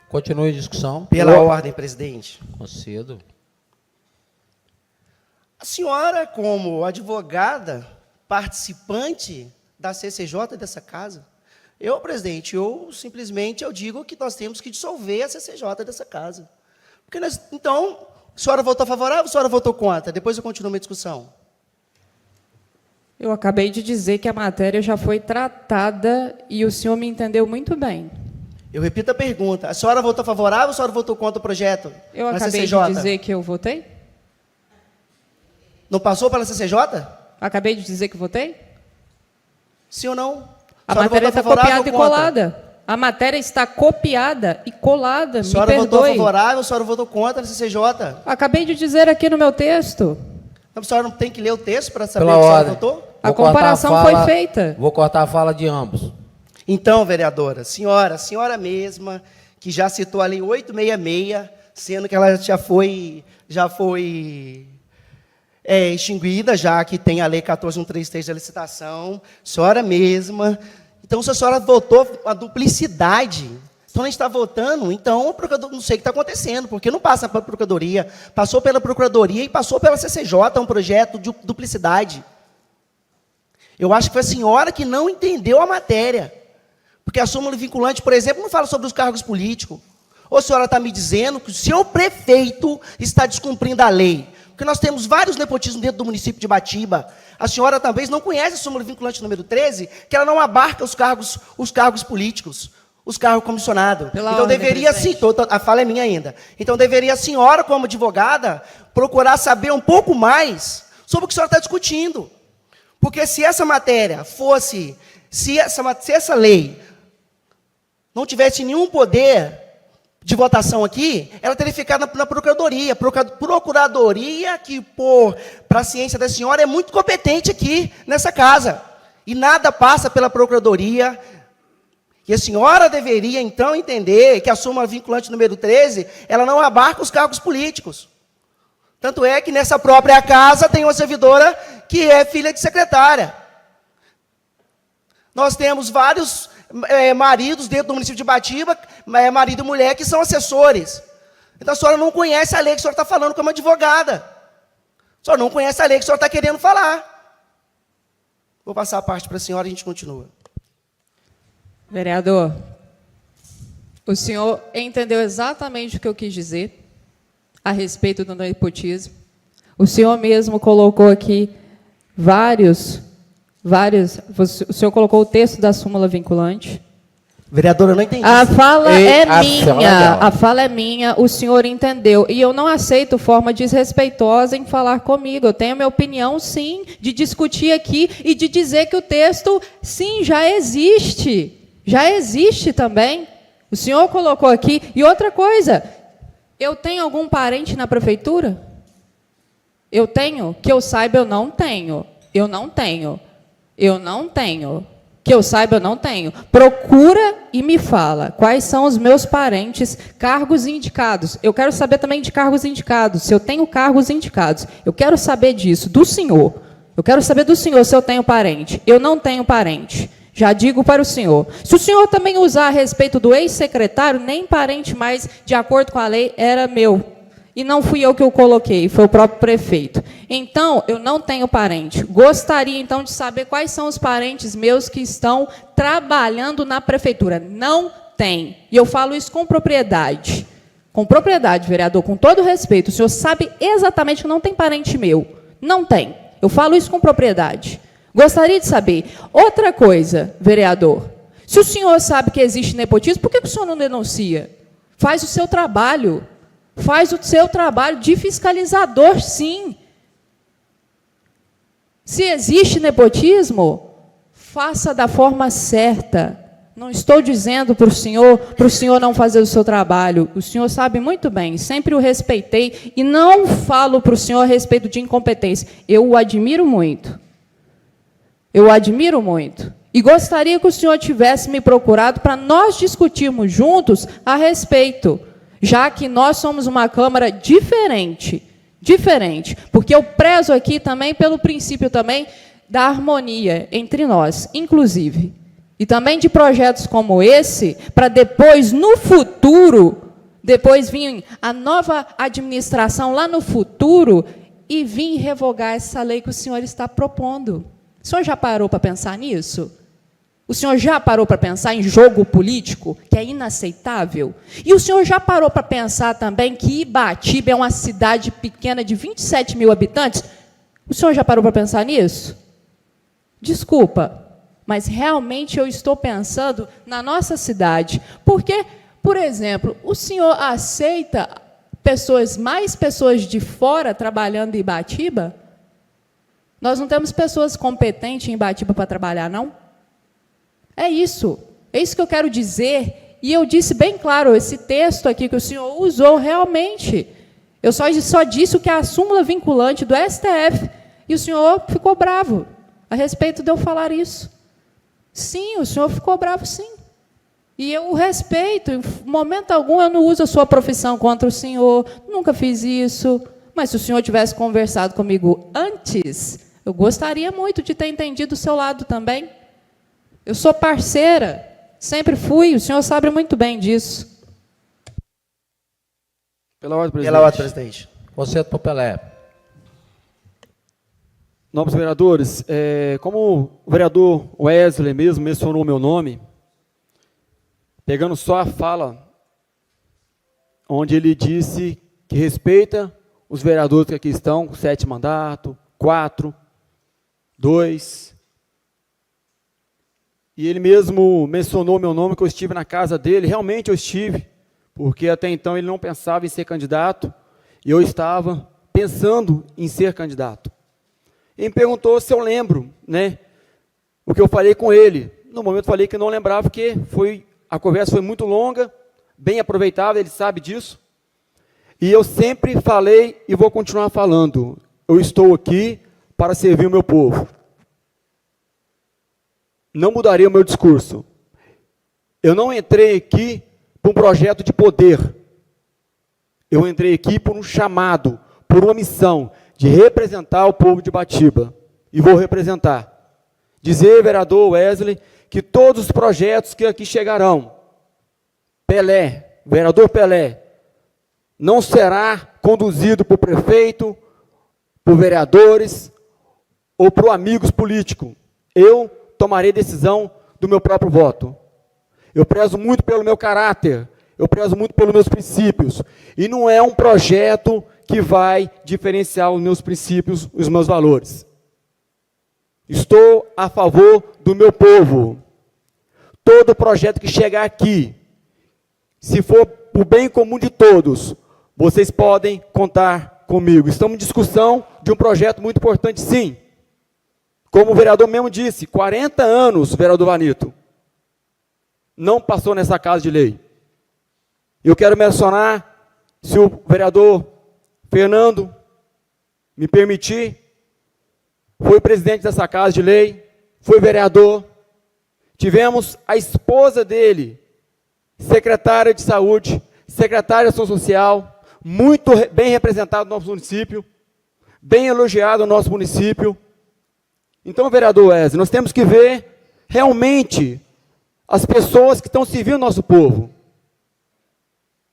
Continue a discussão. Pela ordem, presidente. Concedo. A senhora, como advogada, participante da CCJ dessa casa, presidente, simplesmente digo que nós temos que dissolver a CCJ dessa casa. Porque então, a senhora votou favorável ou a senhora votou contra? Depois eu continuo a minha discussão. Eu acabei de dizer que a matéria já foi tratada e o senhor me entendeu muito bem. Eu repito a pergunta. A senhora votou favorável ou a senhora votou contra o projeto? Eu na acabei CCJ? de dizer que eu votei? Não passou pela CCJ? Acabei de dizer que votei? Sim ou não? A matéria está copiada e colada. A matéria está copiada e colada. A senhora votou favorável ou a senhora votou contra a CCJ? Acabei de dizer aqui no meu texto. A senhora não tem que ler o texto para saber Pela o que a senhora ordem. votou? A comparação foi feita. Vou cortar a fala de ambos. Então, vereadora, a senhora mesma, que já citou a lei 866, sendo que ela já foi extinguida, já que tem a lei 14133 da licitação, senhora mesma. Então, se a senhora votou a duplicidade, então a gente está votando, então o procurador, não sei o que está acontecendo, porque não passa pela Procuradoria, passou pela Procuradoria e passou pela CCJ, um projeto de duplicidade. Eu acho que foi a senhora que não entendeu a matéria, porque a súmula vinculante, por exemplo, não fala sobre os cargos políticos. Ou a senhora está me dizendo que o seu prefeito está descumprindo a lei? Porque nós temos vários nepotismos dentro do município de Ibatiba. A senhora talvez não conhece a súmula vinculante número 13, que ela não abarca os cargos políticos, os cargos comissionados. Então deveria sim, a fala é minha ainda. Então deveria a senhora, como advogada, procurar saber um pouco mais sobre o que a senhora está discutindo. Porque se essa matéria fosse, se essa lei não tivesse nenhum poder de votação aqui, ela teria ficado na Procuradoria. Procuradoria que, para a ciência da senhora, é muito competente aqui nessa casa. E nada passa pela Procuradoria. E a senhora deveria, então, entender que a súmula vinculante número 13, ela não abarca os cargos políticos. Tanto é que nessa própria casa tem uma servidora que é filha de secretária. Nós temos vários maridos dentro do município de Ibatiba, marido e mulher, que são assessores. Então a senhora não conhece a lei que a senhora está falando como advogada. A senhora não conhece a lei que a senhora está querendo falar. Vou passar a parte para a senhora e a gente continua. Vereador, o senhor entendeu exatamente o que eu quis dizer a respeito do nepotismo. O senhor mesmo colocou aqui o senhor colocou o texto da súmula vinculante. Vereadora, eu não entendi. A fala é minha, o senhor entendeu. E eu não aceito forma desrespeitosa em falar comigo. Eu tenho a minha opinião, sim, de discutir aqui e de dizer que o texto, sim, já existe. Já existe também. O senhor colocou aqui. E outra coisa, eu tenho algum parente na prefeitura? Eu tenho? Que eu saiba, eu não tenho. Eu não tenho. Que eu saiba, eu não tenho. Procura e me fala quais são os meus parentes, cargos indicados. Eu quero saber também de cargos indicados, se eu tenho cargos indicados. Eu quero saber disso, do senhor. Eu quero saber do senhor se eu tenho parente. Eu não tenho parente. Já digo para o senhor. Se o senhor também usar a respeito do ex-secretário, nem parente mais, de acordo com a lei, era meu. E não fui eu que o coloquei, foi o próprio prefeito. Então, eu não tenho parente. Gostaria, então, de saber quais são os parentes meus que estão trabalhando na prefeitura. Não tem. E eu falo isso com propriedade. Com propriedade, vereador, com todo respeito. O senhor sabe exatamente que não tem parente meu. Não tem. Eu falo isso com propriedade. Gostaria de saber. Outra coisa, vereador. Se o senhor sabe que existe nepotismo, por que o senhor não denuncia? Faz o seu trabalho. Faz o seu trabalho de fiscalizador, sim. Se existe nepotismo, faça da forma certa. Não estou dizendo para o senhor não fazer o seu trabalho. O senhor sabe muito bem, sempre o respeitei e não falo para o senhor a respeito de incompetência. Eu o admiro muito. Eu o admiro muito. E gostaria que o senhor tivesse me procurado para nós discutirmos juntos a respeito, já que nós somos uma Câmara diferente, porque eu prezo aqui também pelo princípio também da harmonia entre nós, inclusive. E também de projetos como esse, para depois, no futuro, depois vir a nova administração lá no futuro e vir revogar essa lei que o senhor está propondo. O senhor já parou para pensar nisso? O senhor já parou para pensar em jogo político, que é inaceitável? E o senhor já parou para pensar também que Ibatiba é uma cidade pequena de 27 mil habitantes? O senhor já parou para pensar nisso? Desculpa, mas realmente eu estou pensando na nossa cidade. Porque, por exemplo, o senhor aceita mais pessoas de fora trabalhando em Ibatiba? Nós não temos pessoas competentes em Ibatiba para trabalhar, não? É isso que eu quero dizer. E eu disse bem claro, esse texto aqui que o senhor usou realmente. Eu só disse o que é a súmula vinculante do STF. E o senhor ficou bravo a respeito de eu falar isso. Sim, o senhor ficou bravo, sim. E eu o respeito. Em momento algum eu não uso a sua profissão contra o senhor. Nunca fiz isso. Mas se o senhor tivesse conversado comigo antes, eu gostaria muito de ter entendido o seu lado também. Eu sou parceira. Sempre fui. O senhor sabe muito bem disso. Pela ordem, presidente. Pela ordem, presidente. Conceito Popelé. Nobres vereadores, como o vereador Wesley mesmo mencionou o meu nome, pegando só a fala, onde ele disse que respeita os vereadores que aqui estão, com 7 mandatos, 4, 2, e ele mesmo mencionou o meu nome, que eu estive na casa dele. Realmente eu estive, porque até então ele não pensava em ser candidato, e eu estava pensando em ser candidato. Ele me perguntou se eu lembro, né, o que eu falei com ele. No momento eu falei que não lembrava, porque a conversa foi muito longa, bem aproveitável, ele sabe disso. E eu sempre falei e vou continuar falando. Eu estou aqui para servir o meu povo. Não mudaria o meu discurso. Eu não entrei aqui por um projeto de poder. Eu entrei aqui por um chamado, por uma missão de representar o povo de Ibatiba. E vou representar. Dizer, vereador Wesley, que todos os projetos que aqui chegarão, vereador Pelé, não será conduzido por prefeito, por vereadores ou por amigos políticos. Eu tomarei decisão do meu próprio voto. Eu prezo muito pelo meu caráter, eu prezo muito pelos meus princípios. E não é um projeto que vai diferenciar os meus princípios, os meus valores. Estou a favor do meu povo. Todo projeto que chegar aqui, se for para o bem comum de todos, vocês podem contar comigo. Estamos em discussão de um projeto muito importante, sim. Como o vereador mesmo disse, 40 anos, vereador Vanito, não passou nessa casa de lei. Eu quero mencionar, se o vereador Fernando me permitir, foi presidente dessa casa de lei, foi vereador. Tivemos a esposa dele, secretária de saúde, secretária de ação social, muito bem representado no nosso município, bem elogiado no nosso município. Então, vereador Wesley, nós temos que ver realmente as pessoas que estão servindo o nosso povo.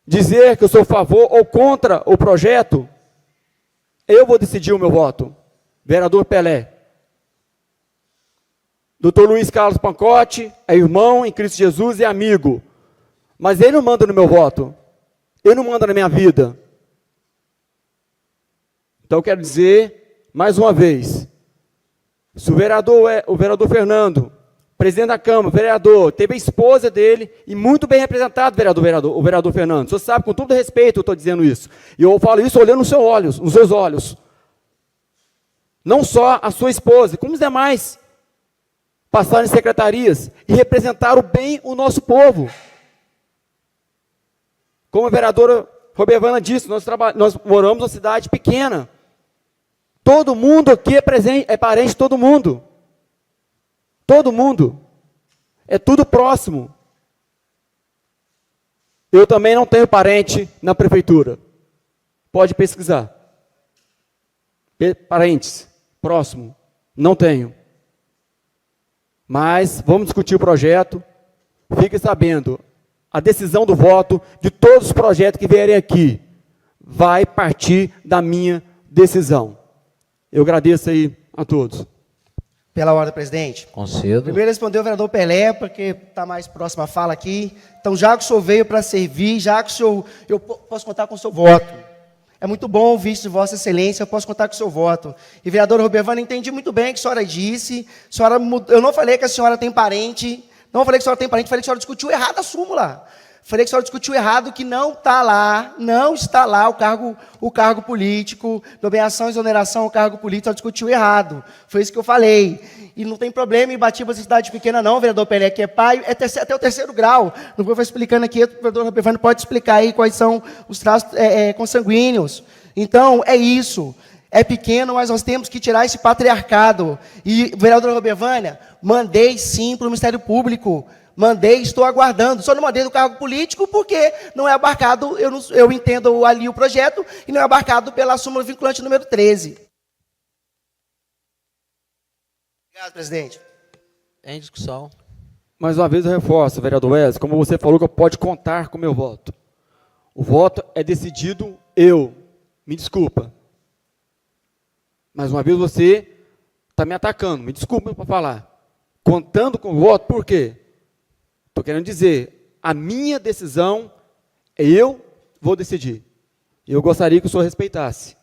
Dizer que eu sou a favor ou contra o projeto, eu vou decidir o meu voto. Vereador Pelé. Doutor Luiz Carlos Pancotti é irmão em Cristo Jesus e amigo. Mas ele não manda no meu voto. Ele não manda na minha vida. Então eu quero dizer, mais uma vez, se o vereador Fernando, presidente da Câmara, vereador, teve a esposa dele, e muito bem representado, o vereador Fernando. O senhor sabe, com todo respeito, eu estou dizendo isso. E eu falo isso olhando nos seus olhos. Não só a sua esposa, como os demais. passar em secretarias e representar bem o nosso povo. Como a vereadora Robervana disse, nós moramos numa cidade pequena. Todo mundo aqui é parente de todo mundo. Todo mundo. É tudo próximo. Eu também não tenho parente na prefeitura. Pode pesquisar. Parentes, próximo. Não tenho. Mas vamos discutir o projeto. Fique sabendo, a decisão do voto de todos os projetos que vierem aqui vai partir da minha decisão. Eu agradeço aí a todos. Pela ordem, presidente. Concedo. Primeiro respondeu o vereador Pelé, porque está mais próximo a fala aqui. Então, já que o senhor veio para servir, já que o senhor, eu posso contar com o seu voto. É muito bom ouvir isso de Vossa Excelência, eu posso contar com o seu voto. E, vereadora Robervana, entendi muito bem o que a senhora disse. Eu não falei que a senhora tem parente, não falei que a senhora tem parente, falei que a senhora discutiu errado a súmula. Falei que a senhora discutiu errado, que não está lá, não está lá o cargo político, nomeação e exoneração ao cargo político, a senhora discutiu errado. Foi isso que eu falei. E não tem problema em Batiba, cidade pequena não, vereador Pelé, que é pai, até o 3º grau. Não vou explicando aqui, o vereador Robervano pode explicar aí quais são os traços consanguíneos. Então, é isso. É pequeno, mas nós temos que tirar esse patriarcado. E, vereadora Robervânia, mandei sim para o Ministério Público. Mandei, estou aguardando. Só não mandei do cargo político porque não é abarcado, eu entendo ali o projeto, e não é abarcado pela súmula vinculante número 13. Obrigado, presidente. Em discussão. Mais uma vez eu reforço, vereador Wesley, como você falou, que pode contar com o meu voto. O voto é decidido me desculpa. Mais uma vez você está me atacando, me desculpa para falar. Contando com o voto, por quê? Estou querendo dizer, a minha decisão, eu vou decidir. Eu gostaria que o senhor respeitasse.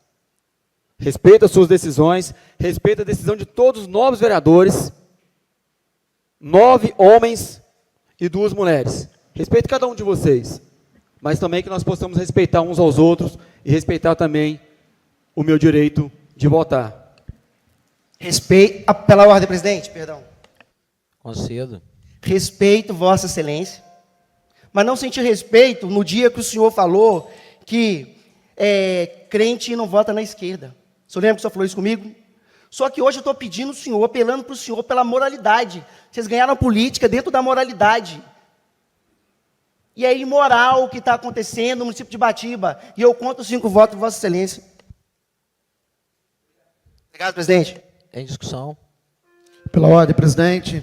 Respeita as suas decisões, respeita a decisão de todos os novos vereadores, 9 homens e 2 mulheres. Respeito cada um de vocês, mas também que nós possamos respeitar uns aos outros e respeitar também o meu direito de votar. Pela ordem, presidente, perdão. Concedo. Respeito Vossa Excelência, mas não senti respeito no dia que o senhor falou que crente não vota na esquerda. O senhor lembra que o senhor falou isso comigo? Só que hoje eu estou pedindo ao senhor, apelando para o senhor pela moralidade. Vocês ganharam a política dentro da moralidade. E é imoral o que está acontecendo no município de Batiba. E eu conto 5 votos de Vossa Excelência. Obrigado, presidente. Em discussão. Pela ordem, presidente.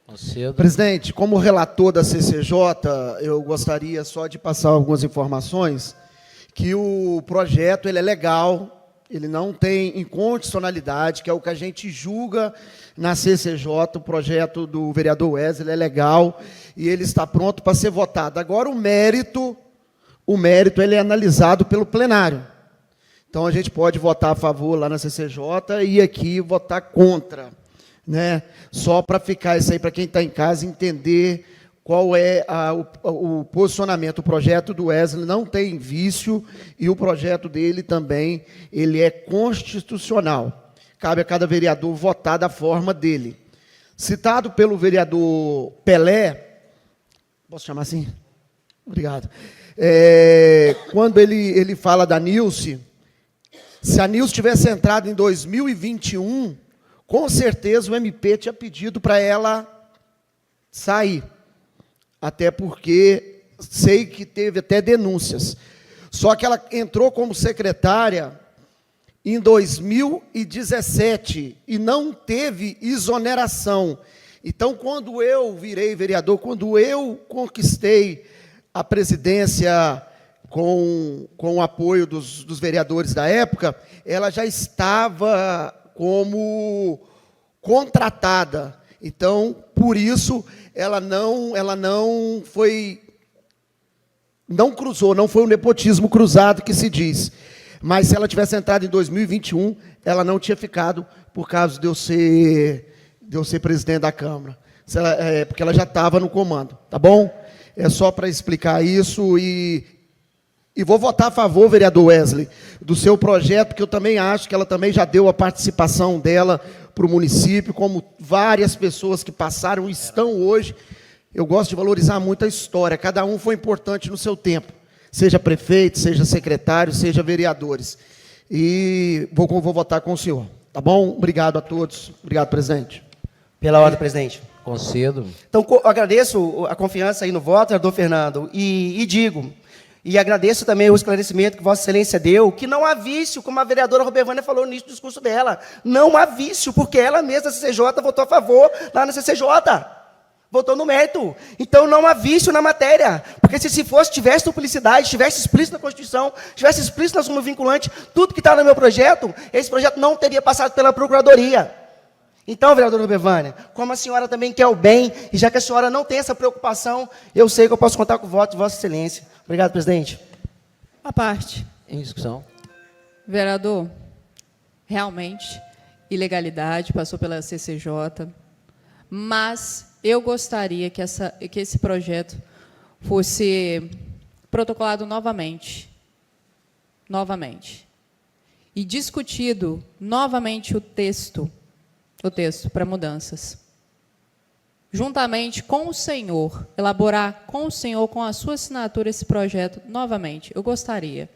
Concedo. Presidente, como relator da CCJ, eu gostaria só de passar algumas informações, que o projeto ele é legal, ele não tem inconstitucionalidade, que é o que a gente julga na CCJ, o projeto do vereador Wesley é legal, e ele está pronto para ser votado. Agora, o mérito ele é analisado pelo plenário. Então, a gente pode votar a favor lá na CCJ e aqui votar contra. Né? Só para ficar isso aí, para quem está em casa, entender qual é o posicionamento. O projeto do Wesley não tem vício e o projeto dele também ele é constitucional. Cabe a cada vereador votar da forma dele. Citado pelo vereador Pelé, posso chamar assim? Obrigado. Quando ele fala da Nilce, se a Nilce tivesse entrado em 2021, com certeza o MP tinha pedido para ela sair. Até porque sei que teve até denúncias. Só que ela entrou como secretária em 2017 e não teve exoneração. Então, quando eu virei vereador, quando eu conquistei a presidência com o apoio dos vereadores da época, ela já estava como contratada. Então, por isso, ela não cruzou, não foi um nepotismo cruzado que se diz. Mas se ela tivesse entrado em 2021, ela não tinha ficado por causa de eu ser presidente da Câmara. Porque ela já estava no comando, tá bom? É só para explicar isso e vou votar a favor, vereador Wesley, do seu projeto, porque eu também acho que ela também já deu a participação dela para o município, como várias pessoas que passaram e estão hoje. Eu gosto de valorizar muito a história, cada um foi importante no seu tempo, seja prefeito, seja secretário, seja vereadores. E vou votar com o senhor, tá bom? Obrigado a todos. Obrigado, presidente. Pela ordem, presidente. Concedo. Então, agradeço a confiança aí no voto, vereador Fernando, e digo, e agradeço também o esclarecimento que Vossa Excelência deu, que não há vício, como a vereadora Robervânia falou no início do discurso dela. Não há vício, porque ela mesma, a CCJ, votou a favor lá na CCJ. Votou no mérito. Então, não há vício na matéria. Porque se tivesse duplicidade, tivesse explícito na Constituição, tivesse explícito na súmula vinculante, tudo que está no meu projeto, esse projeto não teria passado pela Procuradoria. Então, vereadora Robervânia, como a senhora também quer o bem, e já que a senhora não tem essa preocupação, eu sei que eu posso contar com o voto de Vossa Excelência. Obrigado, presidente. À parte. Em discussão. Vereador, realmente, ilegalidade, passou pela CCJ, mas eu gostaria que esse projeto fosse protocolado novamente, e discutido novamente o texto para mudanças. Juntamente com o senhor, elaborar com o senhor, com a sua assinatura, esse projeto novamente. Eu gostaria.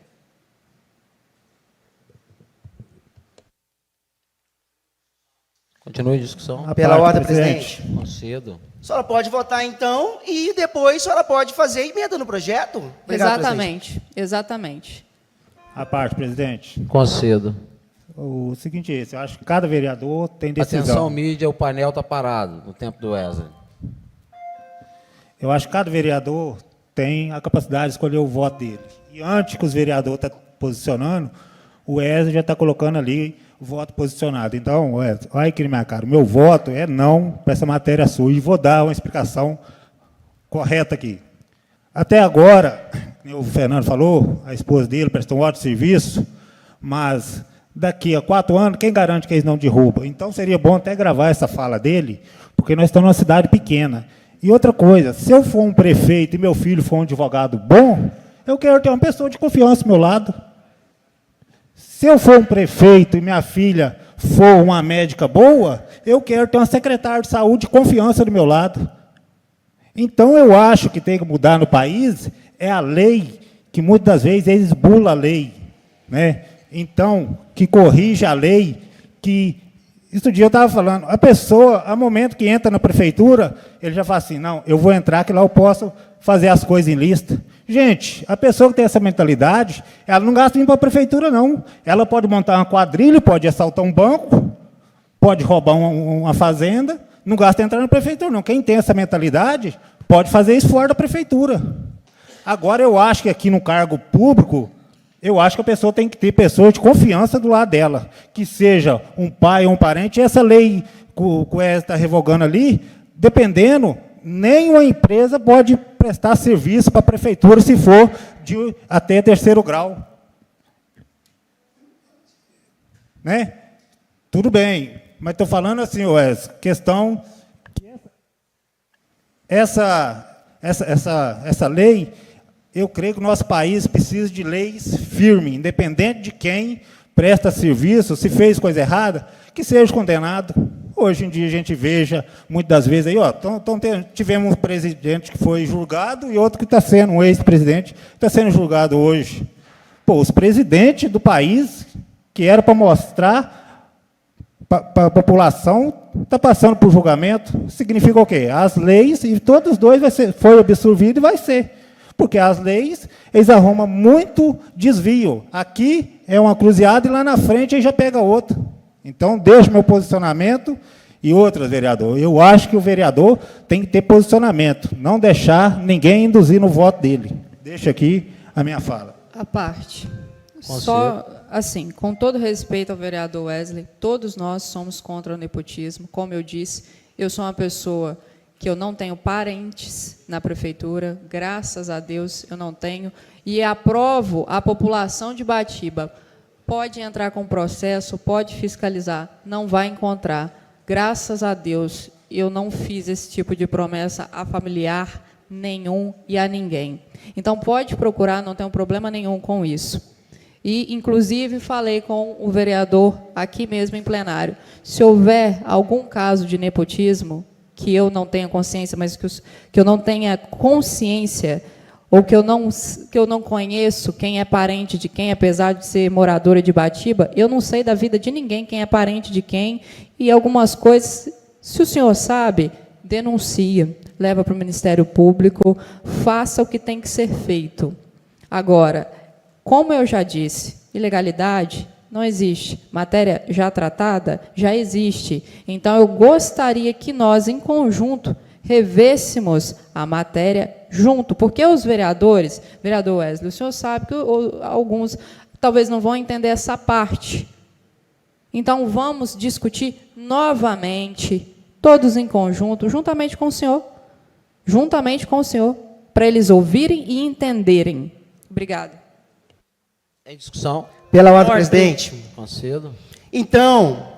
Continue a discussão. Pela ordem, presidente. Concedo. A senhora pode votar, então, e depois a senhora pode fazer emenda no projeto? Obrigado, presidente. Exatamente. À parte, presidente. Concedo. O seguinte é esse, eu acho que cada vereador tem decisão. Atenção, mídia, o painel está parado no tempo do Wesley. Eu acho que cada vereador tem a capacidade de escolher o voto dele. E antes que os vereadores estão posicionando, o Wesley já está colocando ali o voto posicionado. Então, Wesley, olha aqui na minha cara, o meu voto é não para essa matéria sua. E vou dar uma explicação correta aqui. Até agora, o Fernando falou, a esposa dele prestou um ótimo serviço, mas daqui a 4 anos, quem garante que eles não derrubam? Então, seria bom até gravar essa fala dele, porque nós estamos numa cidade pequena. E outra coisa, se eu for um prefeito e meu filho for um advogado bom, eu quero ter uma pessoa de confiança ao meu lado. Se eu for um prefeito e minha filha for uma médica boa, eu quero ter uma secretária de saúde de confiança do meu lado. Então, eu acho que tem que mudar no país é a lei, que muitas das vezes eles bulam a lei, né? Então, que corrija a lei, que... Isso dia eu estava falando, a pessoa, a momento que entra na prefeitura, ele já fala assim, não, eu vou entrar que lá eu posso fazer as coisas em lista. Gente, a pessoa que tem essa mentalidade, ela não gasta vir para a prefeitura, não. Ela pode montar uma quadrilha, pode assaltar um banco, pode roubar uma fazenda, não gasta entrar na prefeitura, não. Quem tem essa mentalidade pode fazer isso fora da prefeitura. Agora, eu acho que aqui no cargo público, eu acho que a pessoa tem que ter pessoas de confiança do lado dela, que seja um pai ou um parente. E essa lei que o Wesley está revogando ali, dependendo, nenhuma empresa pode prestar serviço para a prefeitura se for de até 3º grau. Né? Tudo bem, mas estou falando assim, Wesley, questão que essa lei, eu creio que o nosso país precisa de leis firmes, independente de quem presta serviço, se fez coisa errada, que seja condenado. Hoje em dia a gente veja, muitas das vezes, aí, ó, tivemos um presidente que foi julgado e outro que está sendo, um ex-presidente, está sendo julgado hoje. Pô, os presidentes do país, que era para mostrar para a população, está passando por julgamento, significa o quê? As leis, e todos os dois foi absolvido e vai ser. Porque as leis, eles arrumam muito desvio. Aqui é uma cruzeada e lá na frente aí já pega outro. Então, deixo meu posicionamento. E outras, vereador, eu acho que o vereador tem que ter posicionamento, não deixar ninguém induzir no voto dele. Deixo aqui a minha fala. À parte. Só, assim, com todo respeito ao vereador Wesley, todos nós somos contra o nepotismo. Como eu disse, eu sou uma pessoa que eu não tenho parentes na prefeitura, graças a Deus eu não tenho, e aprovo a população de Batiba. Pode entrar com processo, pode fiscalizar, não vai encontrar. Graças a Deus, eu não fiz esse tipo de promessa a familiar nenhum e a ninguém. Então, pode procurar, não tenho problema nenhum com isso. E, inclusive, falei com o vereador aqui mesmo em plenário. Se houver algum caso de nepotismo, que eu não tenha consciência, mas que eu não tenha consciência, ou que eu não conheço quem é parente de quem, apesar de ser moradora de Batiba, eu não sei da vida de ninguém, quem é parente de quem, e algumas coisas, se o senhor sabe, denuncia, leva para o Ministério Público, faça o que tem que ser feito. Agora, como eu já disse, ilegalidade não existe. Matéria já tratada já existe. Então, eu gostaria que nós, em conjunto, revêssemos a matéria junto, porque os vereadores, vereador Wesley, o senhor sabe que alguns talvez não vão entender essa parte. Então, vamos discutir novamente, todos em conjunto, juntamente com o senhor, para eles ouvirem e entenderem. Obrigada. Em discussão? Pela ordem, presidente. Concedo. Então,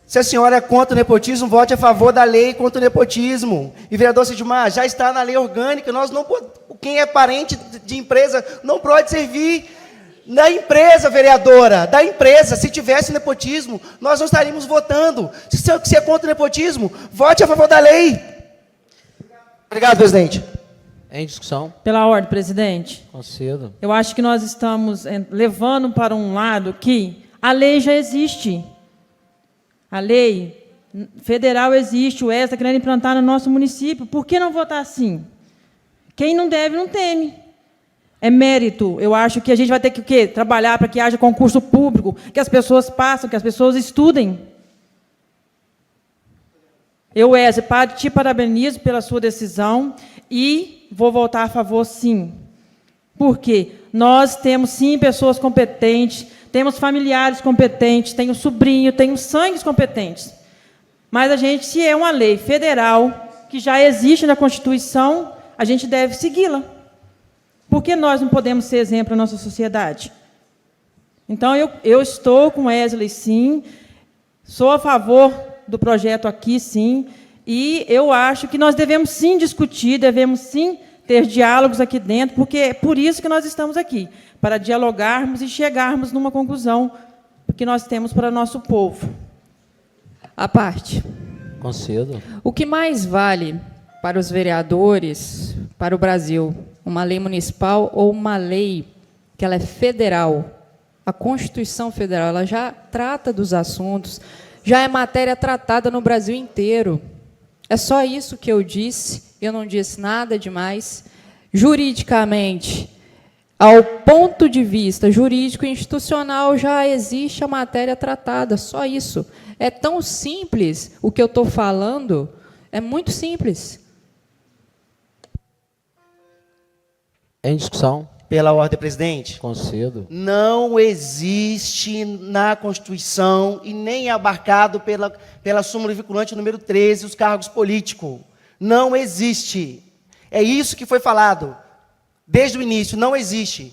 se a senhora é contra o nepotismo, vote a favor da lei contra o nepotismo. E, vereador Sidmar, já está na lei orgânica, nós não quem é parente de empresa não pode servir na empresa, vereadora, da empresa. Se tivesse nepotismo, nós não estaríamos votando. Se é contra o nepotismo, vote a favor da lei. Obrigado, presidente. Em discussão? Pela ordem, presidente. Concedo. Eu acho que nós estamos levando para um lado que a lei já existe. A lei federal existe, o ES está querendo implantar no nosso município. Por que não votar assim? Quem não deve, não teme. É mérito. Eu acho que a gente vai ter que o quê? Trabalhar para que haja concurso público, que as pessoas passem, que as pessoas estudem. Eu, ES, te parabenizo pela sua decisão e vou votar a favor, sim. Por quê? Nós temos, sim, pessoas competentes, temos familiares competentes, tenho sobrinho, tenho sangues competentes. Mas a gente, se é uma lei federal, que já existe na Constituição, a gente deve segui-la. Por que nós não podemos ser exemplo na nossa sociedade? Então, eu estou com Wesley, sim, sou a favor do projeto aqui, sim, e eu acho que nós devemos, sim, discutir, devemos, sim, ter diálogos aqui dentro, porque é por isso que nós estamos aqui, para dialogarmos e chegarmos numa conclusão que nós temos para o nosso povo. À parte. Concedo. O que mais vale para os vereadores, para o Brasil, uma lei municipal ou uma lei que ela é federal? A Constituição Federal, ela já trata dos assuntos, já é matéria tratada no Brasil inteiro. É só isso que eu disse, eu não disse nada demais. Juridicamente, ao ponto de vista jurídico e institucional, já existe a matéria tratada, só isso. É tão simples o que eu estou falando, é muito simples. Em discussão? Pela ordem, presidente. Concedo. Não existe na Constituição e nem é abarcado pela súmula vinculante número 13, os cargos políticos. Não existe. É isso que foi falado. Desde o início, não existe.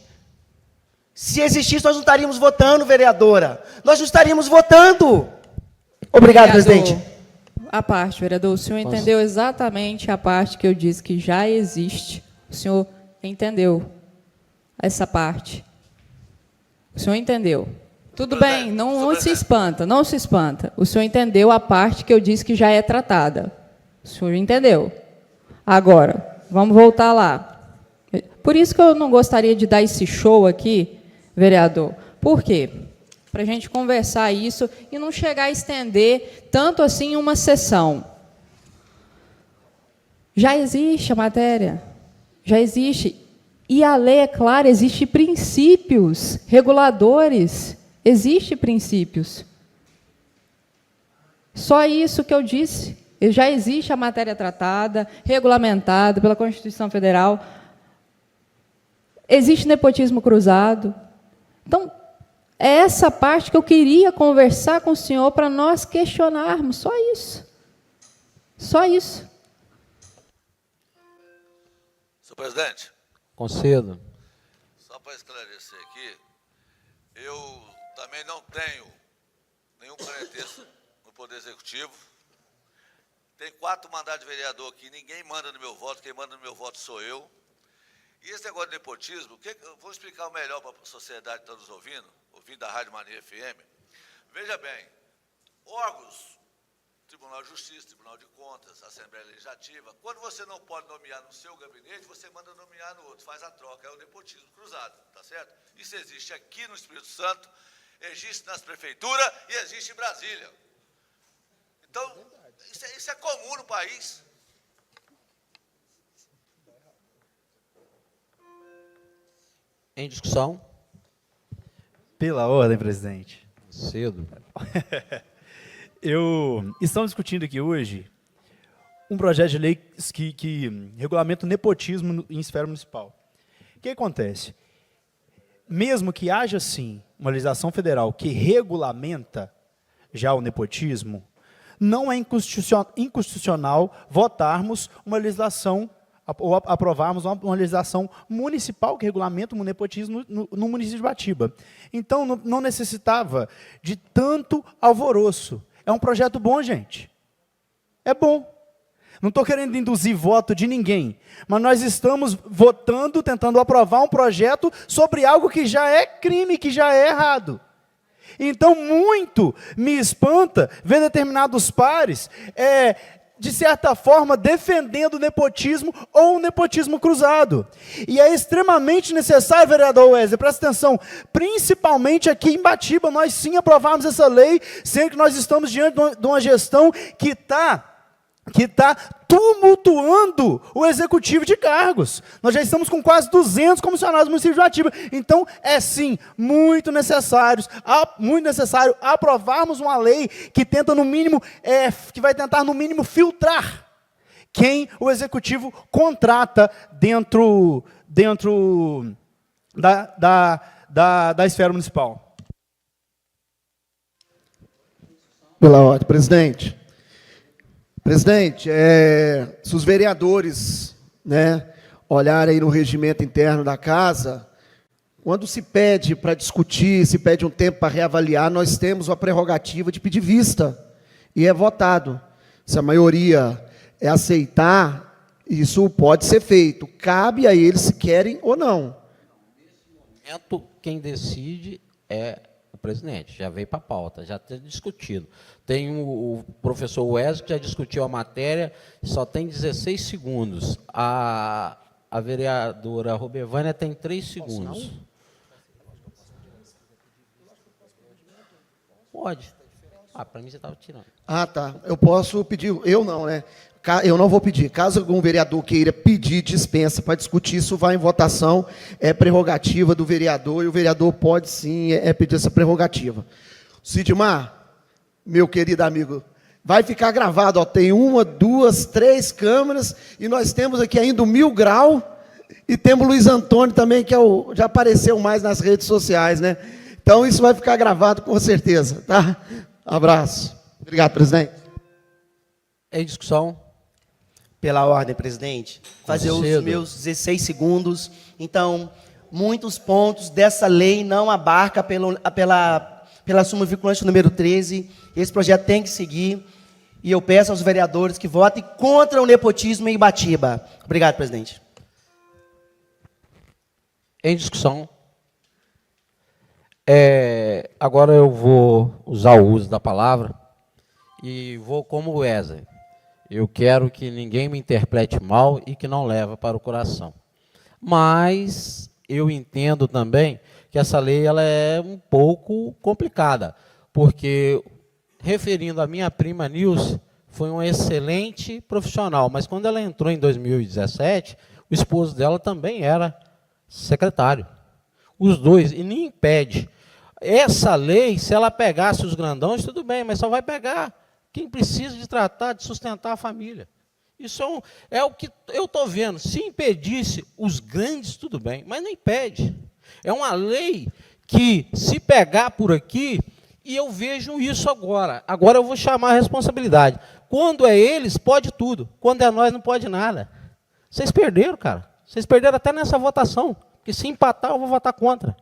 Se existisse, nós não estaríamos votando, vereadora. Nós não estaríamos votando. Obrigado, presidente. A parte, vereador, o senhor entendeu exatamente a parte que eu disse que já existe. O senhor entendeu essa parte. O senhor entendeu. Tudo bem, não se espanta, não se espanta. O senhor entendeu a parte que eu disse que já é tratada. O senhor entendeu. Agora, vamos voltar lá. Por isso que eu não gostaria de dar esse show aqui, vereador. Por quê? Para a gente conversar isso e não chegar a estender tanto assim uma sessão. Já existe a matéria. Já existe. E a lei, é clara, existem princípios reguladores. Existem princípios. Só isso que eu disse. Já existe a matéria tratada, regulamentada pela Constituição Federal. Existe nepotismo cruzado. Então, é essa parte que eu queria conversar com o senhor para nós questionarmos. Só isso. Só isso. Senhor presidente. Concedo. Só para esclarecer aqui, eu também não tenho nenhum parentesco no Poder Executivo. Tem 4 mandatos de vereador aqui, ninguém manda no meu voto, quem manda no meu voto sou eu. E esse negócio de nepotismo, eu vou explicar melhor para a sociedade que está nos ouvindo da Rádio Mania FM. Veja bem, órgãos, Tribunal de Justiça, Tribunal de Contas, Assembleia Legislativa, quando você não pode nomear no seu gabinete, você manda nomear no outro, faz a troca, é o nepotismo cruzado, tá certo? Isso existe aqui no Espírito Santo, existe nas prefeituras e existe em Brasília. Então, isso é comum no país. Em discussão? Pela ordem, presidente. Cedo. Estamos discutindo aqui hoje um projeto de lei que regulamenta o nepotismo em esfera municipal. O que acontece? Mesmo que haja, sim, uma legislação federal que regulamenta já o nepotismo, não é inconstitucional votarmos uma legislação ou aprovarmos uma legislação municipal que regulamenta o nepotismo no município de Batiba. Então, não necessitava de tanto alvoroço. É um projeto bom, gente. É bom. Não estou querendo induzir voto de ninguém, mas nós estamos votando, tentando aprovar um projeto sobre algo que já é crime, que já é errado. Então, muito me espanta ver determinados pares, de certa forma, defendendo o nepotismo ou o nepotismo cruzado. E é extremamente necessário, vereador Wesley, presta atenção, principalmente aqui em Batiba, nós sim aprovarmos essa lei, sendo que nós estamos diante de uma gestão que está tumultuando o executivo de cargos. Nós já estamos com quase 200 comissionados do município de Batiba. Então, é sim muito necessário aprovarmos uma lei que tenta, no mínimo, que vai tentar, no mínimo, filtrar quem o executivo contrata dentro da esfera municipal. Pela ordem, presidente. Presidente, se os vereadores, olharem no regimento interno da casa, quando se pede para discutir, se pede um tempo para reavaliar, nós temos a prerrogativa de pedir vista, e é votado. Se a maioria aceitar, isso pode ser feito. Cabe a eles se querem ou não. Nesse momento, quem decide é o presidente, já veio para a pauta, já tem discutido. Tem o professor Wesley, que já discutiu a matéria, só tem 16 segundos. A vereadora Robevânia tem 3 segundos. Pode. Para mim você estava tirando. Tá. Eu posso pedir, eu não, né? Eu não vou pedir. Caso algum vereador queira pedir dispensa para discutir, isso vai em votação, é prerrogativa do vereador, e o vereador pode sim pedir essa prerrogativa. Sidmar, meu querido amigo, vai ficar gravado, tem 1, 2, 3 câmeras, e nós temos aqui ainda o 1000 Grau, e temos o Luiz Antônio também, que já apareceu mais nas redes sociais, né? Então, isso vai ficar gravado com certeza, tá? Abraço. Obrigado, presidente. Em discussão? Pela ordem, presidente. Fazer os meus 16 segundos. Então, muitos pontos dessa lei não abarca pela súmula vinculante número 13. Esse projeto tem que seguir. E eu peço aos vereadores que votem contra o nepotismo em Batiba. Obrigado, presidente. Em discussão? Agora eu vou usar o uso da palavra e vou como o Wesley. Eu quero que ninguém me interprete mal e que não leve para o coração. Mas eu entendo também que essa lei ela é um pouco complicada, porque, referindo a minha prima Nilce, foi uma excelente profissional, mas quando ela entrou em 2017, o esposo dela também era secretário. Os dois, e nem impede. Essa lei, se ela pegasse os grandões, tudo bem, mas só vai pegar quem precisa de tratar, de sustentar a família. Isso é o que eu estou vendo. Se impedisse os grandes, tudo bem, mas não impede. É uma lei que, se pegar por aqui, e eu vejo isso agora. Agora eu vou chamar a responsabilidade. Quando é eles, pode tudo. Quando é nós, não pode nada. Vocês perderam, cara. Vocês perderam até nessa votação. Porque se empatar, eu vou votar contra.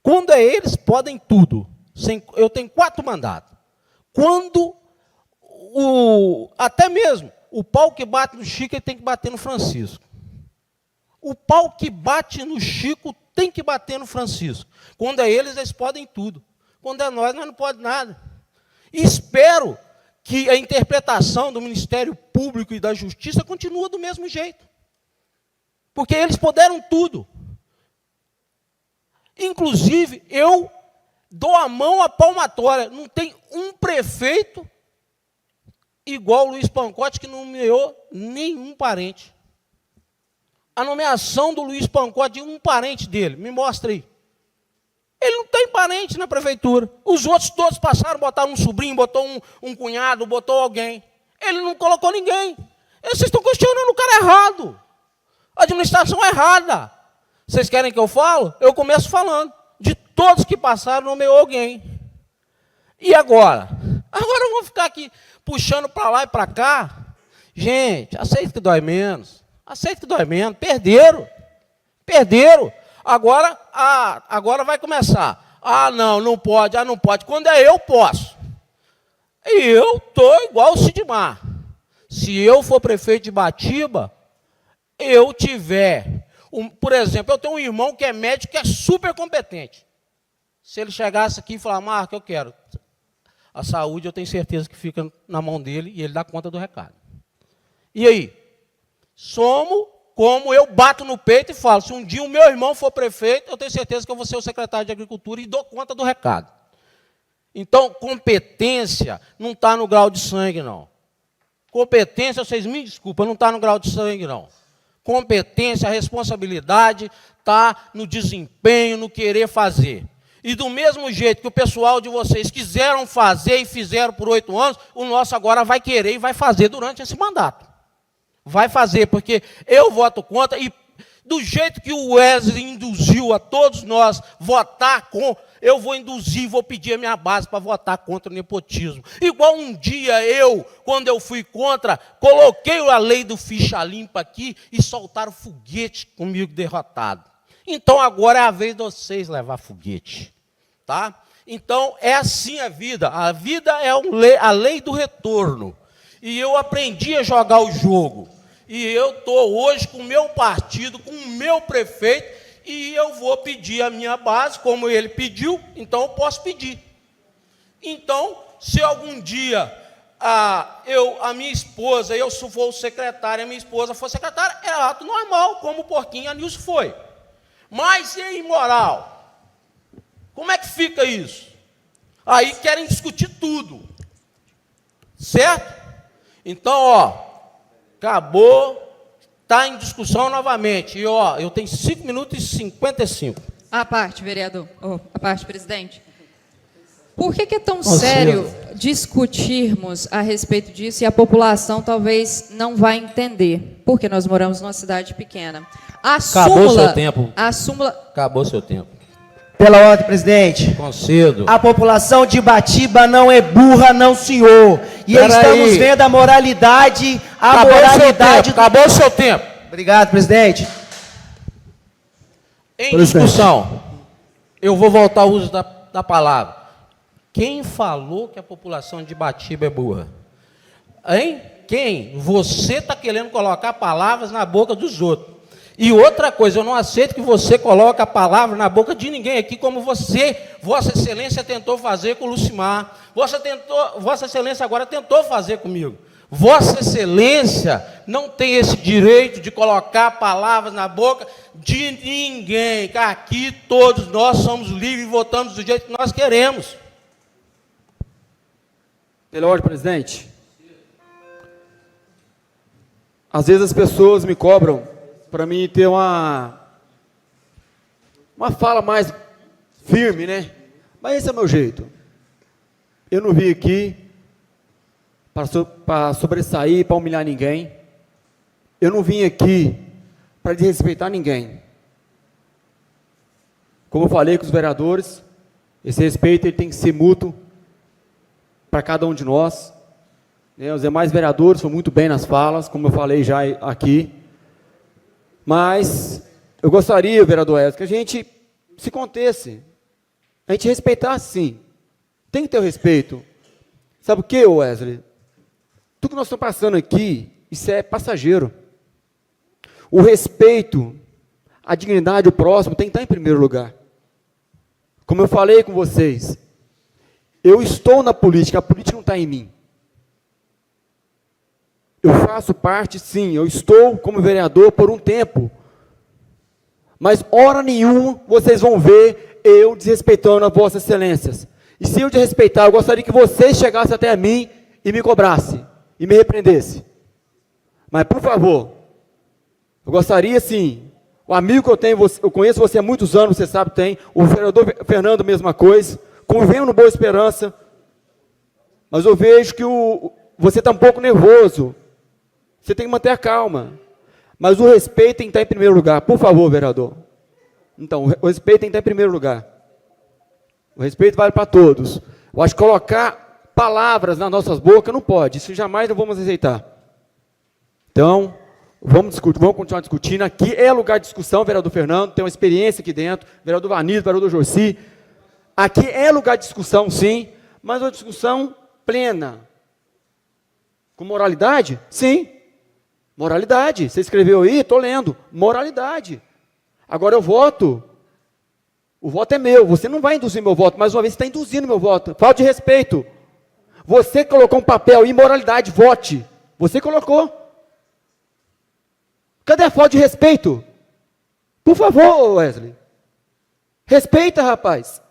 Quando é eles, podem tudo. Eu tenho 4 mandatos. Quando até mesmo o pau que bate no Chico, ele tem que bater no Francisco. O pau que bate no Chico tem que bater no Francisco. Quando é eles podem tudo. Quando é nós não podemos nada. E espero que a interpretação do Ministério Público e da Justiça continue do mesmo jeito. Porque eles puderam tudo. Inclusive, eu dou a mão à palmatória. Não tem um prefeito igual o Luiz Pancotti que não nomeou nenhum parente. A nomeação do Luiz Pancotti de um parente dele, me mostra aí. Ele não tem parente na prefeitura. Os outros todos passaram, botaram um sobrinho, botou um cunhado, botou alguém. Ele não colocou ninguém. Vocês estão questionando o cara errado. A administração errada. Vocês querem que eu fale? Eu começo falando. De todos que passaram, nomeou alguém. E agora? Agora eu vou ficar aqui puxando para lá e para cá. Gente, aceita que dói menos. Aceita que dói menos. Perderam. Perderam. Agora vai começar. Ah, não pode. Ah, não pode. Quando é eu, posso. E eu estou igual o Sidmar. Se eu for prefeito de Batiba, eu tiver... por exemplo, eu tenho um irmão que é médico, que é super competente. Se ele chegasse aqui e falar, Marco, eu quero. A saúde, eu tenho certeza que fica na mão dele e ele dá conta do recado. E aí? Somos como eu bato no peito e falo, se um dia o meu irmão for prefeito, eu tenho certeza que eu vou ser o secretário de Agricultura e dou conta do recado. Então, competência não está no grau de sangue, não. Competência, vocês me desculpam, não está no grau de sangue, não. Competência, responsabilidade está no desempenho, no querer fazer. E do mesmo jeito que o pessoal de vocês quiseram fazer e fizeram por 8 anos, o nosso agora vai querer e vai fazer durante esse mandato. Vai fazer, porque eu voto contra e do jeito que o Wesley induziu a todos nós votar com, eu vou induzir, vou pedir a minha base para votar contra o nepotismo. Igual um dia quando eu fui contra, coloquei a lei do ficha limpa aqui e soltaram foguete comigo derrotado. Então agora é a vez de vocês levar foguete. Tá? Então é assim a vida. A vida é a lei do retorno. E eu aprendi a jogar o jogo. E eu estou hoje com o meu partido, com o meu prefeito, e eu vou pedir a minha base, como ele pediu, então eu posso pedir. Então, se algum dia a minha esposa, eu for o secretário, a minha esposa for secretária, é ato normal, como o Porquinho e a Nilce foi. Mas e a imoral? Como é que fica isso? Aí querem discutir tudo. Certo? Então, acabou, está em discussão novamente. E, eu tenho 5 minutos e 55. A parte, vereador, a parte, presidente. Por que é tão sério discutirmos a respeito disso e a população talvez não vai entender? Porque nós moramos numa cidade pequena. Acabou o seu tempo. Acabou o seu tempo. Pela ordem, presidente. Concedo. A população de Batiba não é burra, não, senhor. E estamos vendo a moralidade, Acabou o seu tempo. Obrigado, presidente. Em discussão, eu vou voltar ao uso da palavra. Quem falou que a população de Batiba é burra? Hein? Quem? Você está querendo colocar palavras na boca dos outros. E outra coisa, eu não aceito que você coloque a palavra na boca de ninguém aqui, como você, Vossa Excelência, tentou fazer com o Lucimar. Vossa Excelência agora tentou fazer comigo. Vossa Excelência não tem esse direito de colocar palavras na boca de ninguém. Que aqui todos nós somos livres e votamos do jeito que nós queremos. Pela ordem, presidente. Às vezes as pessoas me cobram para mim ter uma fala mais firme, né? Mas esse é o meu jeito. Eu não vim aqui para sobressair, para humilhar ninguém. Eu não vim aqui para desrespeitar ninguém. Como eu falei com os vereadores, esse respeito ele tem que ser mútuo para cada um de nós. Os demais vereadores foram muito bem nas falas, como eu falei já aqui. Mas eu gostaria, vereador Wesley, que a gente se contesse, a gente respeitasse sim. Tem que ter o respeito. Sabe o que, Wesley? Tudo que nós estamos passando aqui, isso é passageiro. O respeito a dignidade do próximo tem que estar em primeiro lugar. Como eu falei com vocês, eu estou na política, a política não está em mim. Eu faço parte, sim, eu estou como vereador por um tempo. Mas, hora nenhuma, vocês vão ver eu desrespeitando as vossas excelências. E se eu desrespeitar, eu gostaria que vocês chegassem até a mim e me cobrassem, e me repreendessem. Mas, por favor, eu gostaria, sim, o amigo que eu tenho, eu conheço você há muitos anos, você sabe, tem, o vereador Fernando, mesma coisa, convenho no Boa Esperança, mas eu vejo que você está um pouco nervoso, você tem que manter a calma, mas o respeito tem que estar em primeiro lugar, por favor, vereador. Então, o respeito tem que estar em primeiro lugar. O respeito vale para todos. Eu acho que colocar palavras nas nossas bocas não pode, isso jamais não vamos aceitar. Então, vamos continuar discutindo. Aqui é lugar de discussão, vereador Fernando, tem uma experiência aqui dentro, vereador Vanildo, vereador Jorci. Aqui é lugar de discussão, sim, mas uma discussão plena. Com moralidade? Sim. Moralidade. Você escreveu aí? Estou lendo. Moralidade. Agora eu voto. O voto é meu. Você não vai induzir meu voto. Mais uma vez, você está induzindo meu voto. Falta de respeito. Você colocou um papel, imoralidade, vote. Você colocou. Cadê a falta de respeito? Por favor, Wesley. Respeita, rapaz.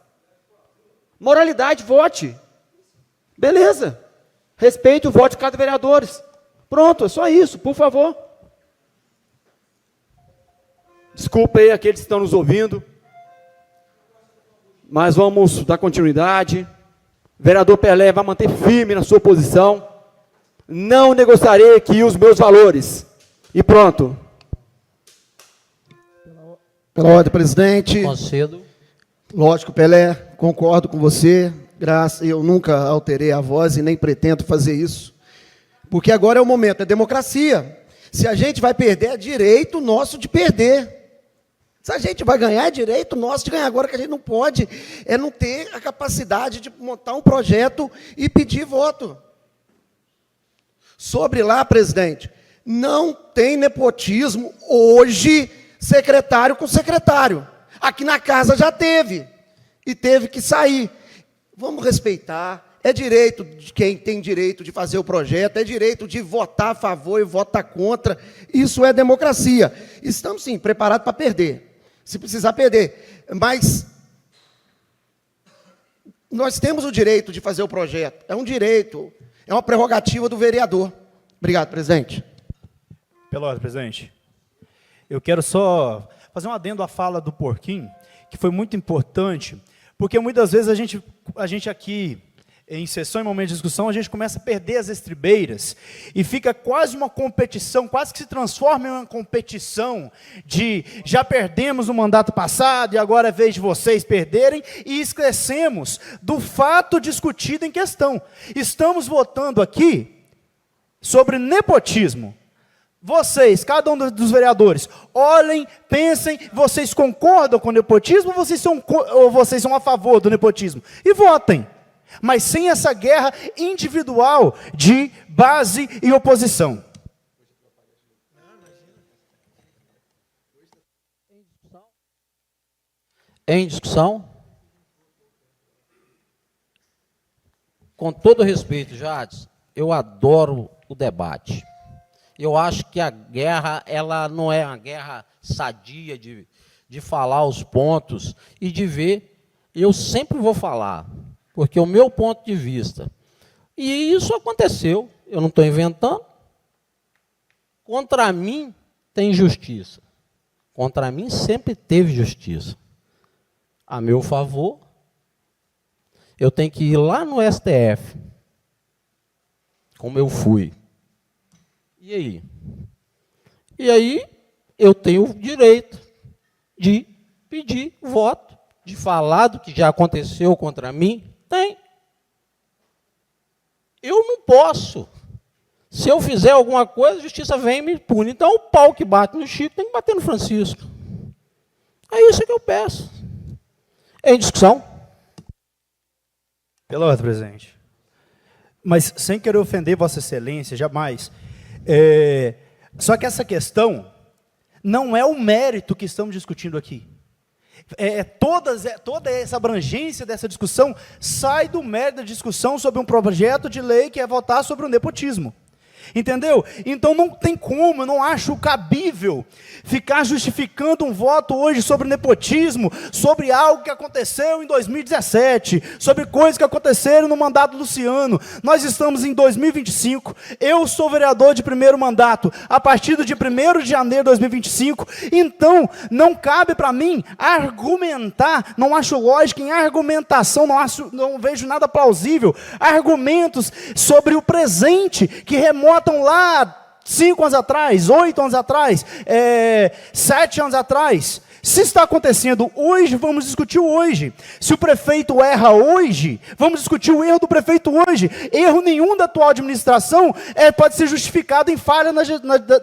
Moralidade, vote. Beleza. Respeito o voto de cada vereador. Pronto, é só isso, por favor. Desculpa aí aqueles que estão nos ouvindo. Mas vamos dar continuidade. Vereador Pelé vai manter firme na sua posição. Não negociarei aqui os meus valores. E pronto. Pela ordem, presidente. Concedo. Lógico, Pelé, concordo com você. Eu nunca alterei a voz e nem pretendo fazer isso. Porque agora é o momento, é democracia. Se a gente vai perder, é direito nosso de perder. Se a gente vai ganhar, é direito nosso de ganhar. Agora que a gente não pode, é não ter a capacidade de montar um projeto e pedir voto. Sobre lá, presidente, não tem nepotismo hoje, secretário com secretário. Aqui na casa já teve, e teve que sair. Vamos respeitar. É direito de quem tem direito de fazer o projeto, é direito de votar a favor e votar contra. Isso é democracia. Estamos, sim, preparados para perder, se precisar perder. Mas nós temos o direito de fazer o projeto. É um direito, é uma prerrogativa do vereador. Obrigado, presidente. Pela ordem, presidente. Eu quero só fazer um adendo à fala do Porquinho, que foi muito importante, porque muitas vezes a gente aqui, em sessão e momento de discussão, a gente começa a perder as estribeiras e fica quase uma competição, quase que se transforma em uma competição de já perdemos no mandato passado e agora é vez de vocês perderem, e esquecemos do fato discutido em questão. Estamos votando aqui sobre nepotismo. Vocês, cada um dos vereadores, olhem, pensem, vocês concordam com o nepotismo ou vocês são a favor do nepotismo? E votem. Mas sem essa guerra individual de base e oposição. Em discussão? Com todo respeito, Jades, eu adoro o debate. Eu acho que a guerra, ela não é uma guerra sadia de falar os pontos e de ver. Eu sempre vou falar, porque é o meu ponto de vista. E isso aconteceu, eu não estou inventando. Contra mim tem justiça. Contra mim sempre teve justiça. A meu favor, eu tenho que ir lá no STF, como eu fui. E aí? E aí eu tenho o direito de pedir voto, de falar do que já aconteceu contra mim. Tem. Eu não posso. Se eu fizer alguma coisa, a justiça vem e me pune. Então, o pau que bate no Chico tem que bater no Francisco. É isso que eu peço. Em discussão? Pela ordem, presidente. Mas, sem querer ofender Vossa Excelência, jamais. Só que essa questão Não é o mérito que estamos discutindo aqui. Toda essa abrangência dessa discussão sai do mérito da discussão sobre um projeto de lei que é votar sobre o nepotismo. Entendeu? Então não tem como, eu não acho cabível ficar justificando um voto hoje sobre nepotismo, sobre algo que aconteceu em 2017, sobre coisas que aconteceram no mandato do Luciano. Nós estamos em 2025, eu sou vereador de primeiro mandato, a partir do dia 1º de janeiro de 2025, então não cabe para mim argumentar, não acho lógica em argumentação, não vejo nada plausível, argumentos sobre o presente que remotam lá 5 anos atrás, 8 anos atrás, 7 anos atrás. Se está acontecendo hoje, vamos discutir hoje. Se o prefeito erra hoje, vamos discutir o erro do prefeito hoje. Erro nenhum da atual administração pode ser justificado em falha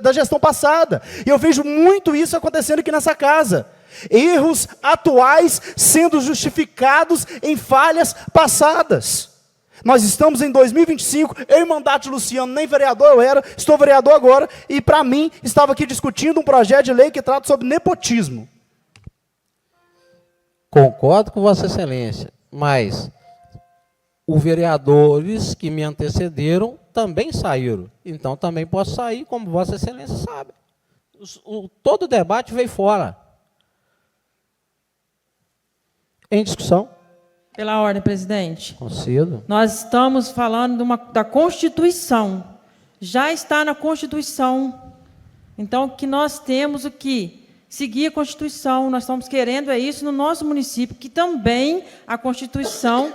da gestão passada. E eu vejo muito isso acontecendo aqui nessa casa. Erros atuais sendo justificados em falhas passadas. Nós estamos em 2025, eu em mandato de Luciano, nem vereador eu era, estou vereador agora, e para mim, estava aqui discutindo um projeto de lei que trata sobre nepotismo. Concordo com Vossa Excelência, mas os vereadores que me antecederam também saíram. Então também posso sair, como Vossa Excelência sabe. Todo o debate veio fora. Em discussão. Pela ordem, presidente. Concedo. Nós estamos falando da Constituição. Já está na Constituição. Então, que nós temos o que? Seguir a Constituição. Nós estamos querendo isso no nosso município, que também a Constituição,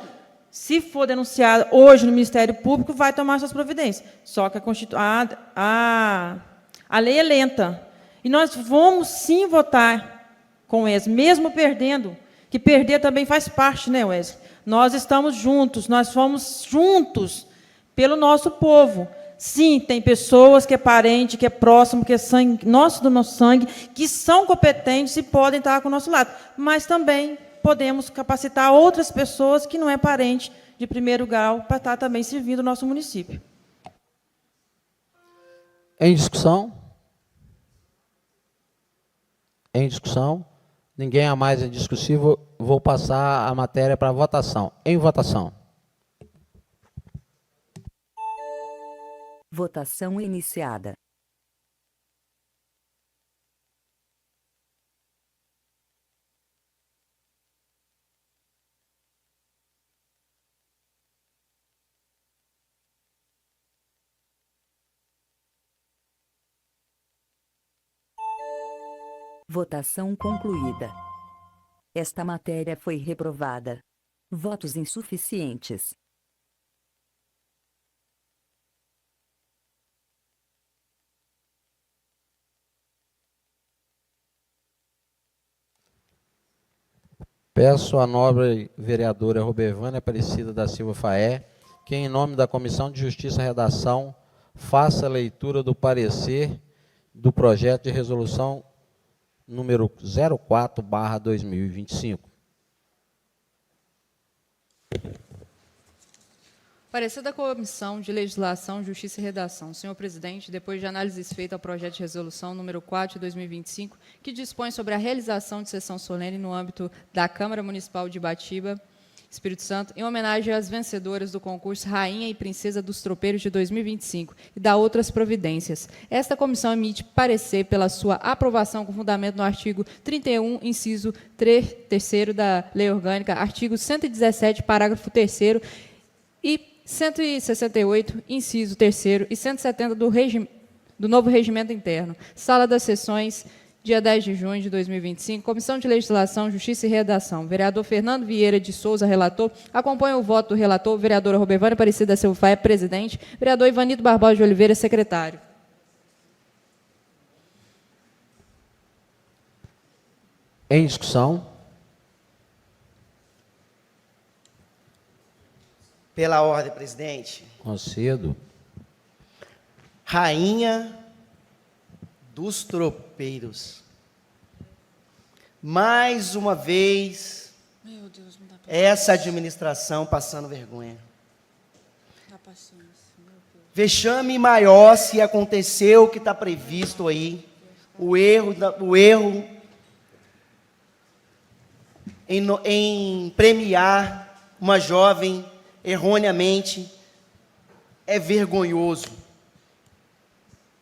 se for denunciada hoje no Ministério Público, vai tomar suas providências. Só que a lei é lenta. E nós vamos sim votar com o Wesley, mesmo perdendo. Que perder também faz parte, né, Wesley? Nós estamos juntos, nós fomos juntos pelo nosso povo. Sim, tem pessoas que é parente, que é próximo, que é sangue, do nosso sangue, que são competentes e podem estar com o nosso lado. Mas também podemos capacitar outras pessoas que não é parente de primeiro grau para estar também servindo o nosso município. Em discussão? Em discussão? Ninguém a mais é discussível, vou passar a matéria para votação. Em votação. Votação iniciada. Votação concluída. Esta matéria foi reprovada. Votos insuficientes. Peço à nobre vereadora Robervânia Aparecida da Silva Faé, que em nome da Comissão de Justiça e Redação, faça a leitura do parecer do projeto de resolução número 04/2025. Parecer da Comissão de Legislação, Justiça e Redação. Senhor presidente, depois de análises feitas ao projeto de resolução número 4 de 2025, que dispõe sobre a realização de sessão solene no âmbito da Câmara Municipal de Ibatiba, Espírito Santo, em homenagem às vencedoras do concurso Rainha e Princesa dos Tropeiros de 2025 e da outras providências. Esta comissão emite parecer pela sua aprovação com fundamento no artigo 31, inciso 3º da Lei Orgânica, artigo 117, parágrafo 3º e 168, inciso 3º e 170 do novo regimento interno. Sala das Sessões, dia 10 de junho de 2025, Comissão de Legislação, Justiça e Redação. Vereador Fernando Vieira de Souza, relator. Acompanha o voto do relator, vereadora Robervânia Aparecida da Silva Faé, presidente. Vereador Ivanildo Barbosa de Oliveira, secretário. Em discussão? Pela ordem, presidente. Concedo. Rainha dos Tropeiros. Mais uma vez, Meu Deus, não dá pra... essa administração passando vergonha. Dá paciência, meu Deus. Vexame maior se aconteceu o que está previsto aí o erro em premiar uma jovem erroneamente é vergonhoso.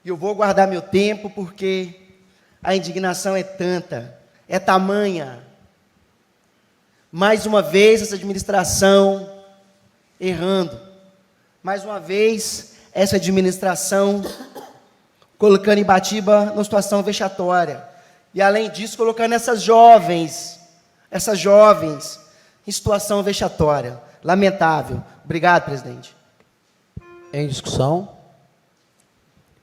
E eu vou guardar meu tempo porque a indignação é tanta, é tamanha. Mais uma vez essa administração errando. Mais uma vez essa administração colocando Ibatiba numa situação vexatória. E além disso, colocando essas jovens em situação vexatória. Lamentável. Obrigado, presidente. Em discussão?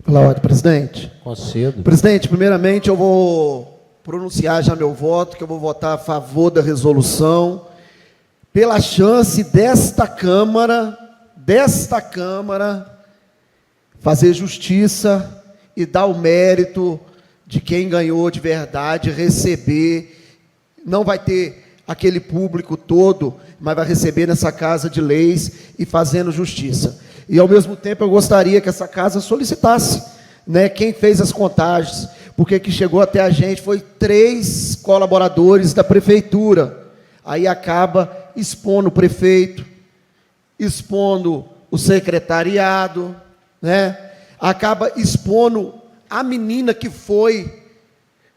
Pela ordem, presidente. Concedo. Presidente, primeiramente eu vou pronunciar já meu voto, que eu vou votar a favor da resolução, pela chance desta Câmara fazer justiça e dar o mérito de quem ganhou de verdade, receber. Não vai ter aquele público todo, mas vai receber nessa Casa de Leis e fazendo justiça. E, ao mesmo tempo, eu gostaria que essa casa solicitasse, né, quem fez as contagens, porque que chegou até a gente foi 3 colaboradores da prefeitura. Aí acaba expondo o prefeito, expondo o secretariado, né, acaba expondo a menina que foi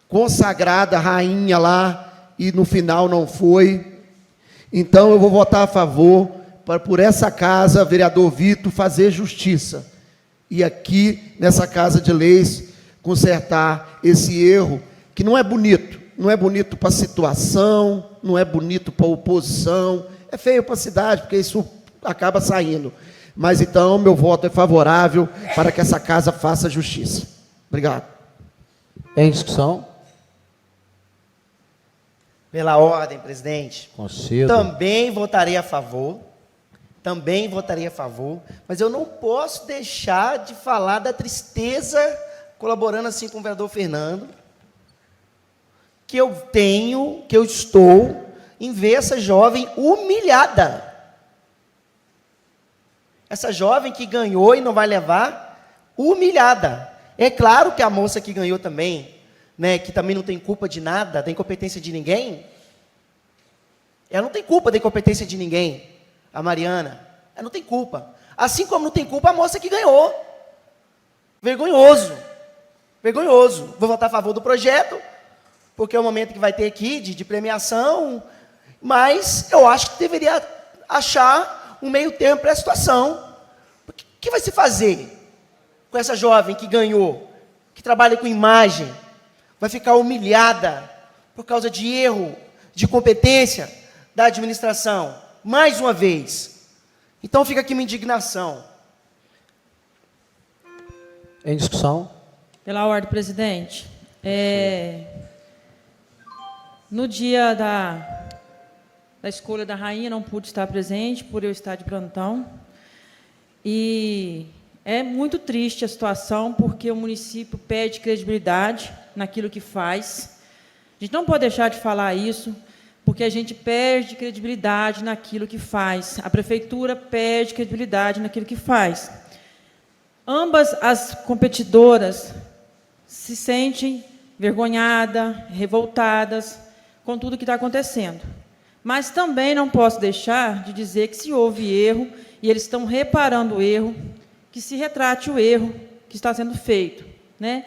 consagrada rainha lá e no final não foi. Então eu vou votar a favor para por essa casa, vereador Vitor, fazer justiça. E aqui, nessa Casa de Leis, consertar esse erro, que não é bonito. Não é bonito para a situação, não é bonito para a oposição, é feio para a cidade, porque isso acaba saindo. Mas então, meu voto é favorável para que essa casa faça justiça. Obrigado. Em discussão? Pela ordem, presidente. Concedo. Também votarei a favor, mas eu não posso deixar de falar da tristeza, colaborando assim com o vereador Fernando, que eu estou em ver essa jovem humilhada. Essa jovem que ganhou e não vai levar, humilhada. É claro que a moça que ganhou também, né, que também não tem culpa de nada, da incompetência de ninguém, ela não tem culpa da incompetência de ninguém, a Mariana, ela não tem culpa. Assim como não tem culpa a moça que ganhou. Vergonhoso. Vou votar a favor do projeto, porque é o momento que vai ter aqui de premiação, mas eu acho que deveria achar um meio termo para a situação. O que vai se fazer com essa jovem que ganhou, que trabalha com imagem, vai ficar humilhada por causa de erro, de competência da administração, mais uma vez. Então fica aqui minha indignação. Em discussão? Pela ordem, presidente. No dia da escolha da rainha, não pude estar presente, por eu estar de plantão. E é muito triste a situação, porque o município perde credibilidade naquilo que faz. A gente não pode deixar de falar isso, porque a gente perde credibilidade naquilo que faz. A prefeitura perde credibilidade naquilo que faz. Ambas as competidoras se sentem envergonhadas, revoltadas com tudo que está acontecendo. Mas também não posso deixar de dizer que se houve erro, e eles estão reparando o erro, que se retrate o erro que está sendo feito, né?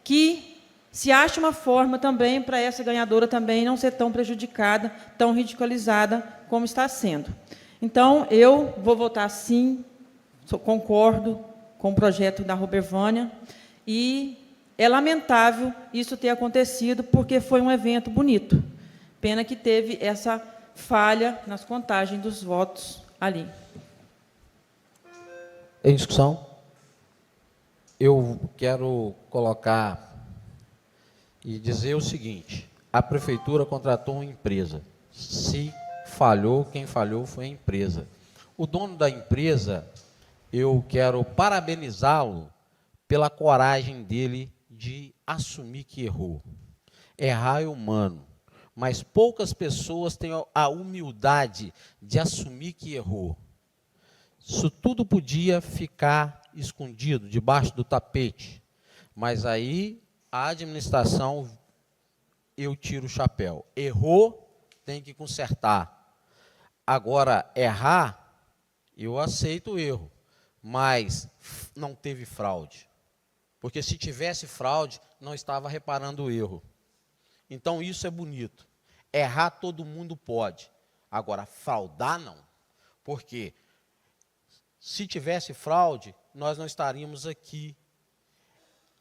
Que se ache uma forma também para essa ganhadora também não ser tão prejudicada, tão ridicularizada como está sendo. Então, eu vou votar sim, concordo com o projeto da Robervânia, e é lamentável isso ter acontecido, porque foi um evento bonito. Pena que teve essa falha nas contagens dos votos ali. Em discussão? Eu quero colocar e dizer o seguinte: a prefeitura contratou uma empresa. Se falhou, quem falhou foi a empresa. O dono da empresa, eu quero parabenizá-lo pela coragem dele de assumir que errou. Errar é humano, mas poucas pessoas têm a humildade de assumir que errou. Isso tudo podia ficar escondido, debaixo do tapete, mas aí A administração, eu tiro o chapéu. Errou, tem que consertar. Agora, errar, eu aceito o erro, mas não teve fraude. Porque se tivesse fraude, não estava reparando o erro. Então, isso é bonito. Errar todo mundo pode. Agora, fraudar não. Porque se tivesse fraude, nós não estaríamos aqui.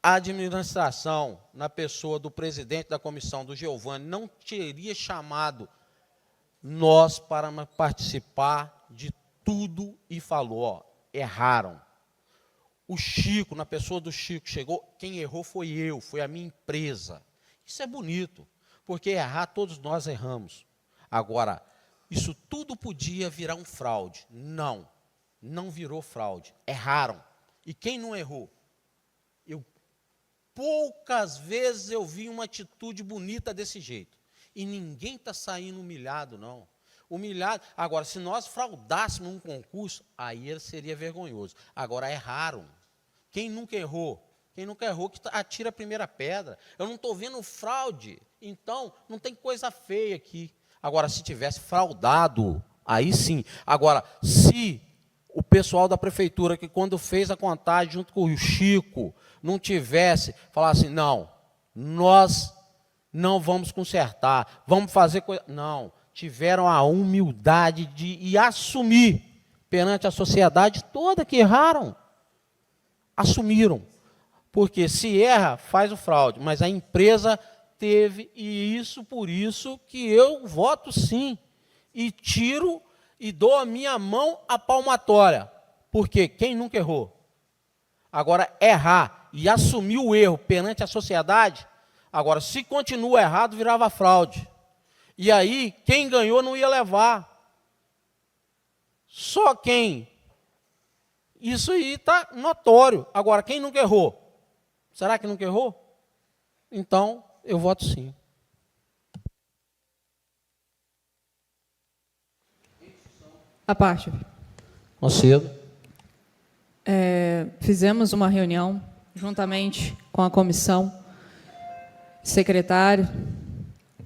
A administração, na pessoa do presidente da comissão, do Giovanni, não teria chamado nós para participar de tudo e falou, ó, erraram. O Chico, na pessoa do Chico, chegou, quem errou foi eu, foi a minha empresa. Isso é bonito, porque errar todos nós erramos. Agora, isso tudo podia virar um fraude. Não, não virou fraude. Erraram. E quem não errou? Poucas vezes eu vi uma atitude bonita desse jeito. E ninguém está saindo humilhado, não. Humilhado. Agora, se nós fraudássemos um concurso, aí ele seria vergonhoso. Agora, erraram. Quem nunca errou? Quem nunca errou, que atira a primeira pedra. Eu não estou vendo fraude. Então, não tem coisa feia aqui. Agora, se tivesse fraudado, aí sim. Agora, se o pessoal da prefeitura, que quando fez a contagem junto com o Chico, não tivesse, falasse, não, nós não vamos consertar, vamos fazer coisa. Não, tiveram a humildade de assumir perante a sociedade toda que erraram. Assumiram. Porque se erra, faz o fraude, mas a empresa teve, e isso por isso que eu voto sim, e tiro e dou a minha mão à palmatória, porque quem nunca errou? Agora, errar e assumir o erro perante a sociedade, agora, se continua errado, virava fraude. E aí, quem ganhou não ia levar. Só quem. Isso aí está notório. Agora, quem nunca errou? Será que nunca errou? Então, eu voto sim. A parte. Macedo. Fizemos uma reunião, juntamente com a comissão, secretário,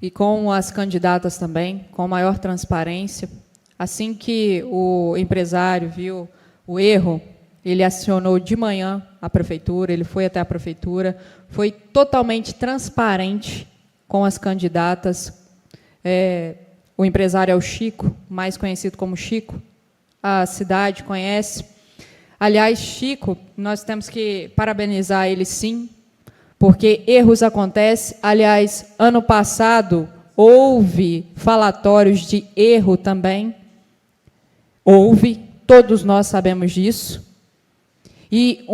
e com as candidatas também, com maior transparência. Assim que o empresário viu o erro, ele acionou de manhã a prefeitura, ele foi até a prefeitura, foi totalmente transparente com as candidatas. O empresário é o Chico, mais conhecido como Chico, a cidade conhece. Aliás, Chico, nós temos que parabenizar ele sim, porque erros acontecem. Aliás, ano passado houve falatórios de erro também. Houve, todos nós sabemos disso. E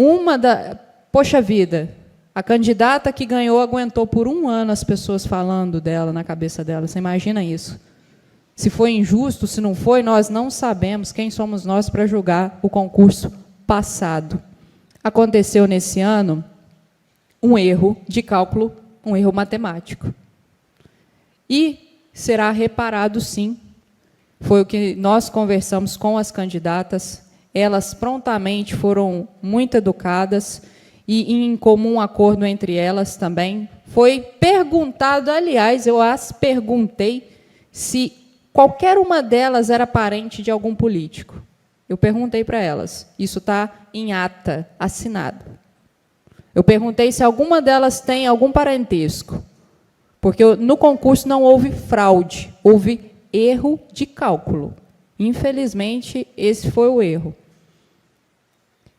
poxa vida, a candidata que ganhou aguentou por 1 ano as pessoas falando dela, na cabeça dela. Você imagina isso? Se foi injusto, se não foi, nós não sabemos. Quem somos nós para julgar o concurso passado? Aconteceu nesse ano um erro de cálculo, um erro matemático. E será reparado, sim. Foi o que nós conversamos com as candidatas. Elas prontamente foram muito educadas e em comum acordo entre elas também. Foi perguntado, aliás, eu as perguntei se qualquer uma delas era parente de algum político. Eu perguntei para elas. Isso está em ata, assinado. Eu perguntei se alguma delas tem algum parentesco, porque no concurso não houve fraude, houve erro de cálculo. Infelizmente, esse foi o erro.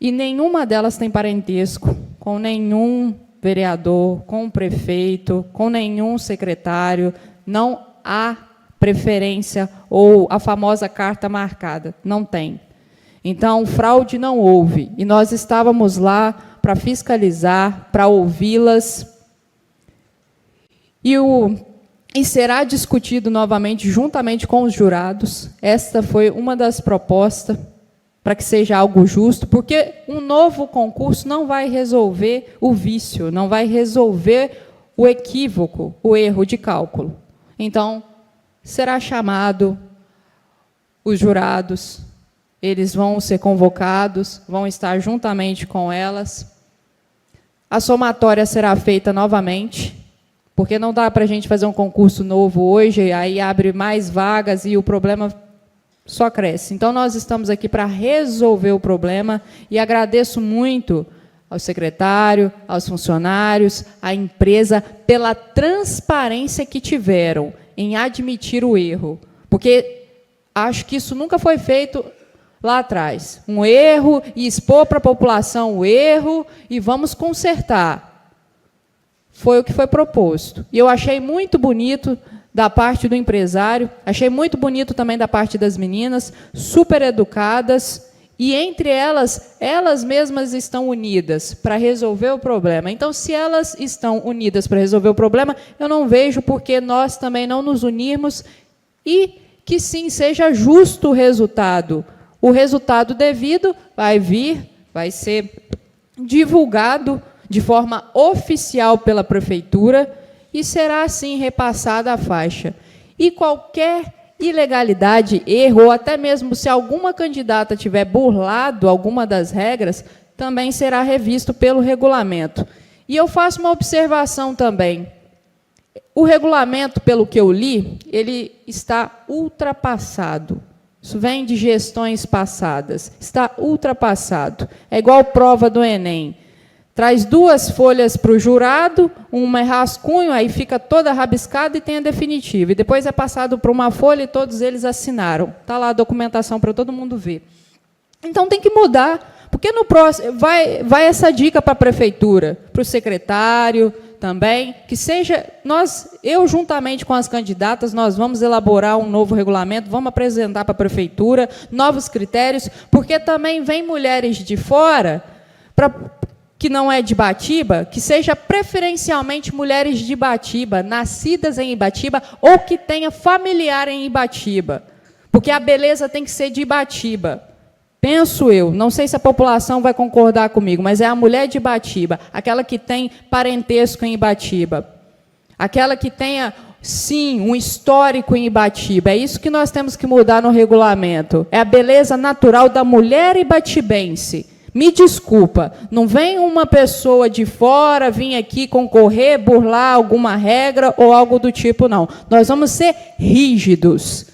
E nenhuma delas tem parentesco com nenhum vereador, com o prefeito, com nenhum secretário. Não há preferência ou a famosa carta marcada. Não tem. Então, fraude não houve. E nós estávamos lá para fiscalizar, para ouvi-las. E será discutido novamente, juntamente com os jurados. Esta foi uma das propostas para que seja algo justo, porque um novo concurso não vai resolver o vício, não vai resolver o equívoco, o erro de cálculo. Então, será chamado os jurados, eles vão ser convocados, vão estar juntamente com elas. A somatória será feita novamente, porque não dá para a gente fazer um concurso novo hoje, aí abre mais vagas e o problema só cresce. Então, nós estamos aqui para resolver o problema e agradeço muito ao secretário, aos funcionários, à empresa, pela transparência que tiveram em admitir o erro, porque acho que isso nunca foi feito lá atrás. Um erro e expor para a população o erro e vamos consertar. Foi o que foi proposto. E eu achei muito bonito da parte do empresário, achei muito bonito também da parte das meninas, super educadas, e entre elas, elas mesmas estão unidas para resolver o problema. Então, se elas estão unidas para resolver o problema, eu não vejo por que nós também não nos unirmos e que sim, seja justo o resultado. O resultado devido vai vir, vai ser divulgado de forma oficial pela prefeitura e será, assim, repassada a faixa. E qualquer ilegalidade, erro, ou até mesmo se alguma candidata tiver burlado alguma das regras, também será revisto pelo regulamento. E eu faço uma observação também. O regulamento, pelo que eu li, ele está ultrapassado. Isso vem de gestões passadas. Está ultrapassado. É igual prova do Enem. Traz 2 folhas para o jurado, uma é rascunho, aí fica toda rabiscada e tem a definitiva. E depois é passado para uma folha e todos eles assinaram. Está lá a documentação para todo mundo ver. Então, tem que mudar. Porque no próximo vai essa dica para a prefeitura, para o secretário também, que seja, eu juntamente com as candidatas, nós vamos elaborar um novo regulamento, vamos apresentar para a prefeitura novos critérios, porque também vem mulheres de fora, que não é de Ibatiba, que seja preferencialmente mulheres de Ibatiba, nascidas em Ibatiba, ou que tenha familiar em Ibatiba, porque a beleza tem que ser de Ibatiba. Penso eu, não sei se a população vai concordar comigo, mas é a mulher de Ibatiba, aquela que tem parentesco em Ibatiba, aquela que tenha, sim, um histórico em Ibatiba. É isso que nós temos que mudar no regulamento. É a beleza natural da mulher ibatibense. Me desculpa, não vem uma pessoa de fora vir aqui concorrer, burlar alguma regra ou algo do tipo, não. Nós vamos ser rígidos.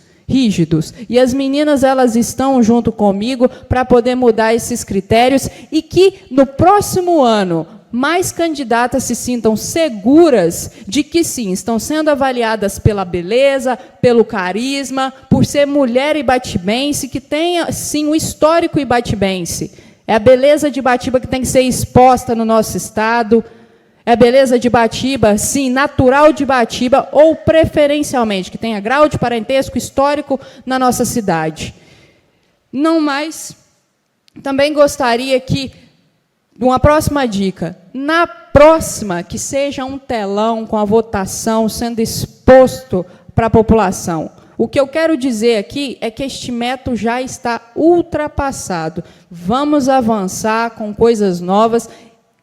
E as meninas, elas estão junto comigo para poder mudar esses critérios e que, no próximo ano, mais candidatas se sintam seguras de que, sim, estão sendo avaliadas pela beleza, pelo carisma, por ser mulher ibatibense, que tenha, sim, um histórico ibatibense. É a beleza de Ibatiba que tem que ser exposta no nosso estado. É a beleza de Ibatiba, sim, natural de Ibatiba, ou preferencialmente, que tenha grau de parentesco histórico na nossa cidade. Não mais, também gostaria que, uma próxima dica, na próxima, que seja um telão com a votação sendo exposto para a população. O que eu quero dizer aqui é que este método já está ultrapassado. Vamos avançar com coisas novas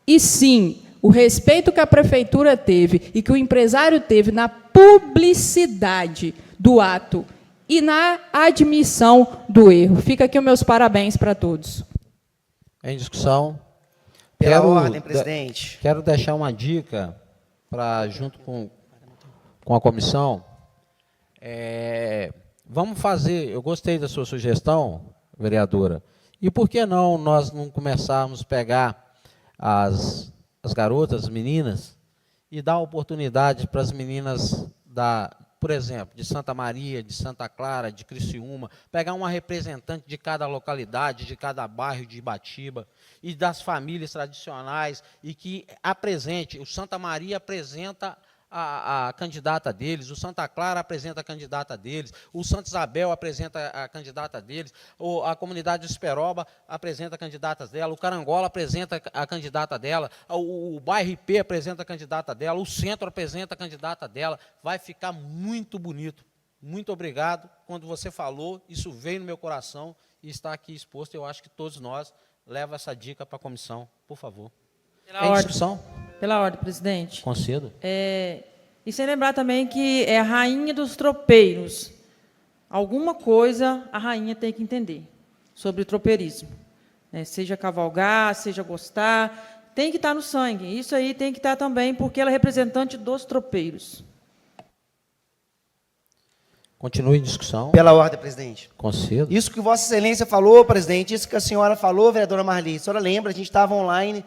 e, sim, o respeito que a prefeitura teve e que o empresário teve na publicidade do ato e na admissão do erro. Fica aqui os meus parabéns para todos. Em discussão. Pela ordem, presidente. Quero deixar uma dica para, junto com a comissão. Vamos fazer, eu gostei da sua sugestão, vereadora, e por que nós não começarmos a pegar as garotas, as meninas, e dar oportunidade para as meninas, por exemplo, de Santa Maria, de Santa Clara, de Criciúma, pegar uma representante de cada localidade, de cada bairro de Ibatiba, e das famílias tradicionais, e que apresente, o Santa Maria apresenta a candidata deles, o Santa Clara apresenta a candidata deles, o Santa Isabel apresenta a candidata deles, a comunidade de Esperoba apresenta a candidata dela, o Carangola apresenta a candidata dela, o bairro IP apresenta a candidata dela, o centro apresenta a candidata dela. Vai ficar muito bonito. Muito obrigado. Quando você falou, isso veio no meu coração e está aqui exposto. Eu acho que todos nós levamos essa dica para a comissão, por favor. Em discussão? Pela ordem, presidente. Concedo. E sem lembrar também que é a rainha dos tropeiros. Alguma coisa a rainha tem que entender sobre o tropeirismo. Seja cavalgar, seja gostar, tem que estar no sangue. Isso aí tem que estar também, porque ela é representante dos tropeiros. Continue em discussão. Pela ordem, presidente. Concedo. Isso que Vossa Excelência falou, presidente, isso que a senhora falou, vereadora Marli, a senhora lembra, a gente estava online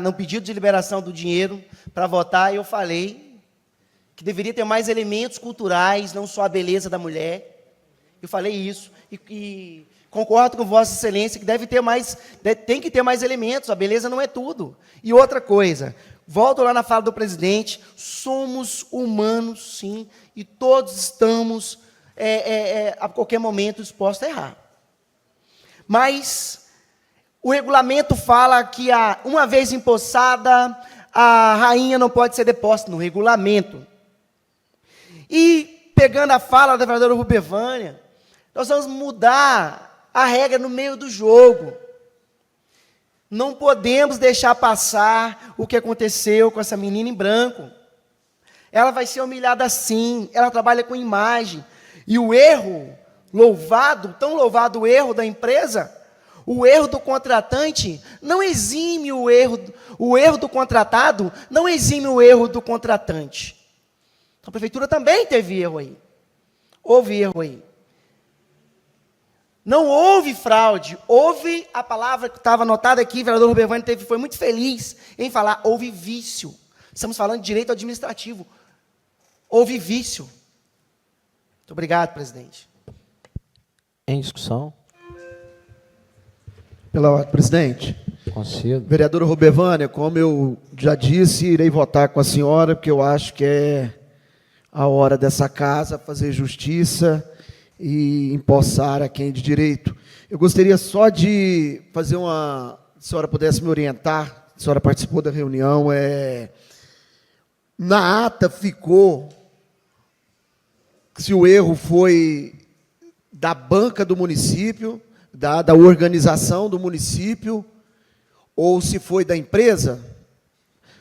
no pedido de liberação do dinheiro para votar, e eu falei que deveria ter mais elementos culturais, não só a beleza da mulher. Eu falei isso, e concordo com Vossa Excelência que tem que ter mais elementos, a beleza não é tudo. E outra coisa, volto lá na fala do presidente, somos humanos, sim, e todos estamos, a qualquer momento, expostos a errar. Mas o regulamento fala que, uma vez empossada, a rainha não pode ser deposta no regulamento. E, pegando a fala da vereadora Rubevânia, nós vamos mudar a regra no meio do jogo. Não podemos deixar passar o que aconteceu com essa menina em branco. Ela vai ser humilhada sim, ela trabalha com imagem. E o erro, tão louvado o erro da empresa, o erro do contratante não exime o erro do contratado não exime o erro do contratante. A prefeitura também teve erro aí. Houve erro aí. Não houve fraude, houve a palavra que estava anotada aqui, o vereador Rubevani foi muito feliz em falar, houve vício. Estamos falando de direito administrativo. Houve vício. Muito obrigado, presidente. Em discussão. Pela ordem, presidente. Concedo. Vereadora Rubevânia, como eu já disse, irei votar com a senhora, porque eu acho que é a hora dessa casa fazer justiça e empossar a quem de direito. Eu gostaria só de fazer se a senhora pudesse me orientar, a senhora participou da reunião, na ata ficou se o erro foi da banca do município, da organização do município, ou se foi da empresa,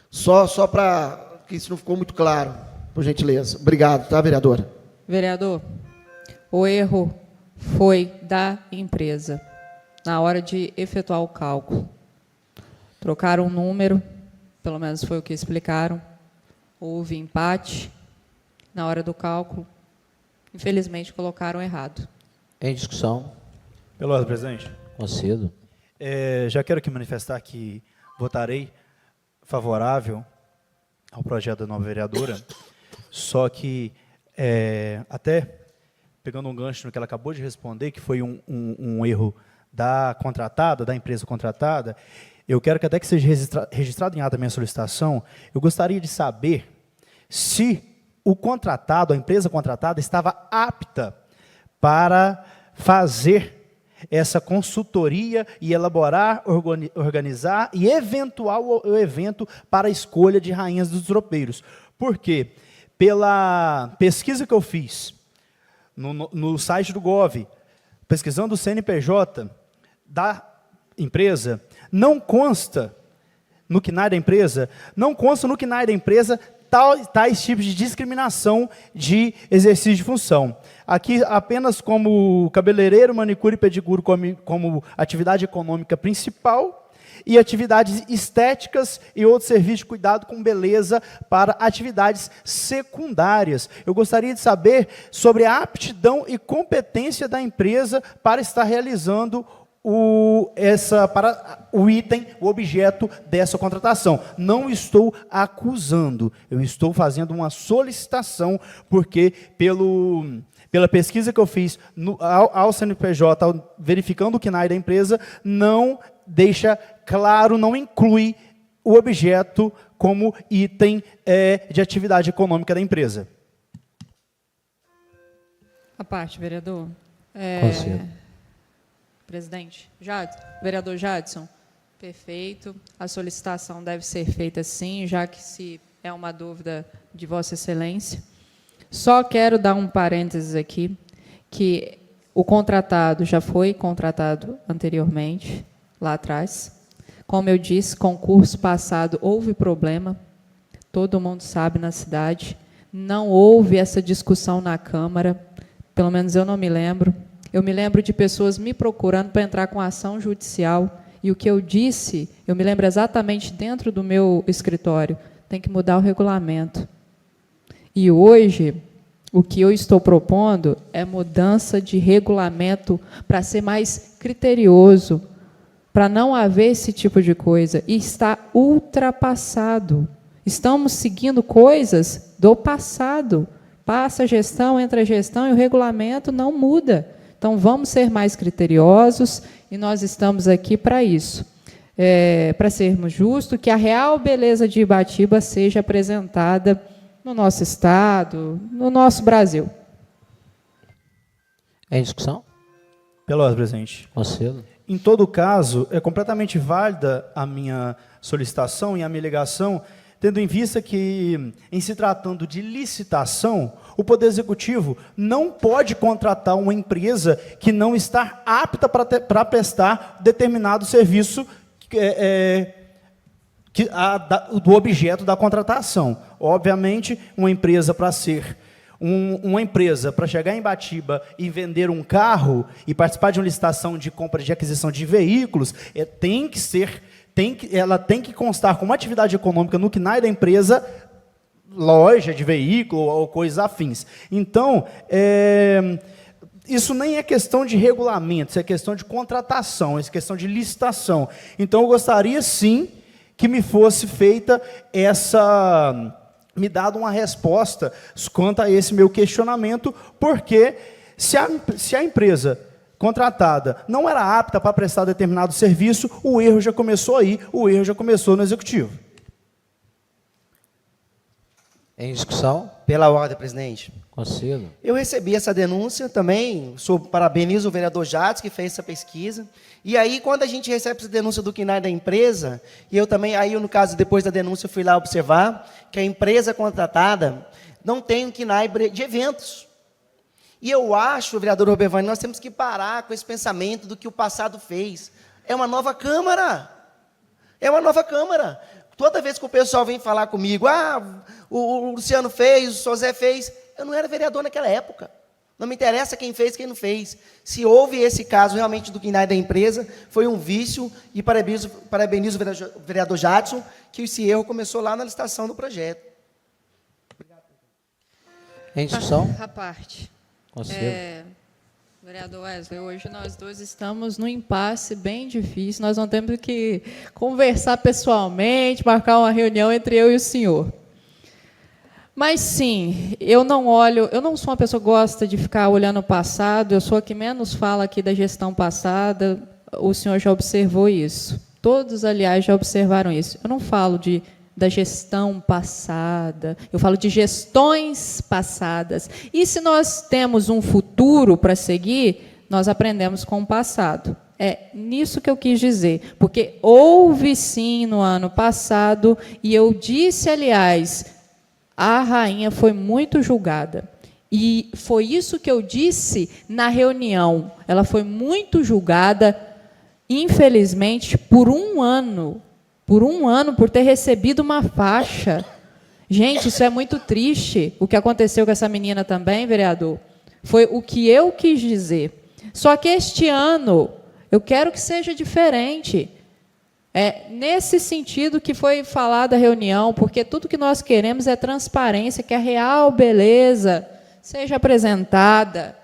só para que isso não ficou muito claro, por gentileza. Obrigado, tá, vereadora? Vereador, o erro foi da empresa, na hora de efetuar o cálculo. Trocaram um número, pelo menos foi o que explicaram, houve empate na hora do cálculo, infelizmente colocaram errado. Em discussão. Pela ordem, presidente. Concedo. Já quero aqui manifestar que votarei favorável ao projeto da nova vereadora, só que, até pegando um gancho no que ela acabou de responder, que foi um erro da contratada, da empresa contratada, eu quero que até que seja registrado em ata a minha solicitação, eu gostaria de saber se o contratado, a empresa contratada, estava apta para fazer essa consultoria e elaborar, organizar e eventual o evento para a escolha de rainhas dos tropeiros. Por quê? Pela pesquisa que eu fiz no site do Gov, pesquisando o CNPJ da empresa, não consta no CNAE da empresa, tais tipos de discriminação de exercício de função. Aqui, apenas como cabeleireiro, manicure e pedicure como atividade econômica principal e atividades estéticas e outros serviços de cuidado com beleza para atividades secundárias. Eu gostaria de saber sobre a aptidão e competência da empresa para estar realizando o objeto dessa contratação. Não estou acusando, eu estou fazendo uma solicitação, porque pela pesquisa que eu fiz ao CNPJ, verificando o CNAE da empresa, não deixa claro, não inclui o objeto como item de atividade econômica da empresa. A parte, vereador. Concedo. Presidente, vereador Jadson, perfeito. A solicitação deve ser feita sim, já que se é uma dúvida de Vossa Excelência. Só quero dar um parênteses aqui, que o contratado já foi contratado anteriormente, lá atrás. Como eu disse, concurso passado houve problema, todo mundo sabe na cidade. Não houve essa discussão na Câmara, pelo menos eu não me lembro. Eu me lembro de pessoas me procurando para entrar com ação judicial E o que eu disse, eu me lembro exatamente dentro do meu escritório, tem que mudar o regulamento. E hoje, o que eu estou propondo é mudança de regulamento para ser mais criterioso, para não haver esse tipo de coisa. E está ultrapassado. Estamos seguindo coisas do passado. Passa a gestão, entra a gestão e o regulamento não muda. Então, vamos ser mais criteriosos e nós estamos aqui para isso. Para sermos justos, que a real beleza de Ibatiba seja apresentada no nosso Estado, no nosso Brasil. Em discussão? Pelotas, presidente. Conselho. Em todo caso, é completamente válida a minha solicitação e a minha alegação, tendo em vista que, em se tratando de licitação, o Poder Executivo não pode contratar uma empresa que não está apta para prestar determinado serviço do objeto da contratação. Obviamente, uma empresa para ser uma empresa para chegar em Ibatiba e vender um carro e participar de uma licitação de compra de aquisição de veículos, ela tem que constar como atividade econômica no CNAE da empresa, loja de veículo ou coisas afins. Então, isso nem é questão de regulamento, isso é questão de contratação, isso é questão de licitação. Então, eu gostaria, sim, que me fosse feita me dado uma resposta quanto a esse meu questionamento, porque se a empresa contratada não era apta para prestar determinado serviço, o erro já começou aí, o erro já começou no Executivo. Em discussão? Pela ordem, presidente. Conselho. Eu recebi essa denúncia também, parabenizo o vereador Jades, que fez essa pesquisa. E aí, quando a gente recebe essa denúncia do CNAE da empresa, e eu também, aí no caso, depois da denúncia, eu fui lá observar que a empresa contratada não tem um CNAE de eventos. E eu acho, vereador Robervani, nós temos que parar com esse pensamento do que o passado fez. É uma nova Câmara. É uma nova Câmara. Toda vez que o pessoal vem falar comigo, o Luciano fez, o Sozé fez, eu não era vereador naquela época. Não me interessa quem fez, quem não fez. Se houve esse caso realmente do CNAE da empresa, foi um vício, e parabenizo o vereador Jadson, que esse erro começou lá na licitação do projeto. Em discussão? A parte. Conselho. Vereador Wesley, hoje nós dois estamos num impasse bem difícil. Nós vamos ter que conversar pessoalmente, marcar uma reunião entre eu e o senhor. Mas, sim, eu não sou uma pessoa que gosta de ficar olhando o passado, eu sou a que menos fala aqui da gestão passada, o senhor já observou isso. Todos, aliás, já observaram isso. Eu não falo da gestão passada, eu falo de gestões passadas. E se nós temos um futuro para seguir, nós aprendemos com o passado. É nisso que eu quis dizer, porque houve, sim, no ano passado, e eu disse, aliás, a rainha foi muito julgada. E foi isso que eu disse na reunião. Ela foi muito julgada, infelizmente, por um ano, por ter recebido uma faixa. Gente, isso é muito triste. O que aconteceu com essa menina também, vereador, foi o que eu quis dizer. Só que este ano, eu quero que seja diferente. É nesse sentido que foi falada a reunião, porque tudo que nós queremos é transparência, que a real beleza seja apresentada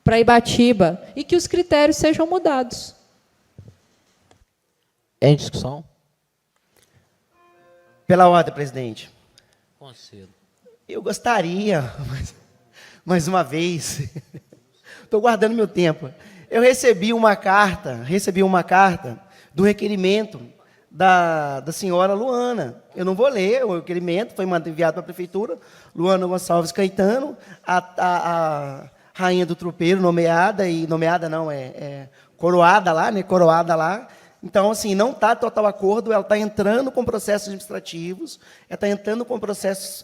para Ibatiba e que os critérios sejam mudados. Em discussão? Pela ordem, presidente. Conselho. Eu gostaria, mais uma vez, estou guardando meu tempo. Eu recebi uma carta do requerimento da senhora Luana. Eu não vou ler o requerimento, foi enviado para a prefeitura. Luana Gonçalves Caetano, a rainha do tropeiro, nomeada não, coroada lá, né? Coroada lá. Então, assim, não está total acordo, ela está entrando com processos administrativos, ela está entrando com processos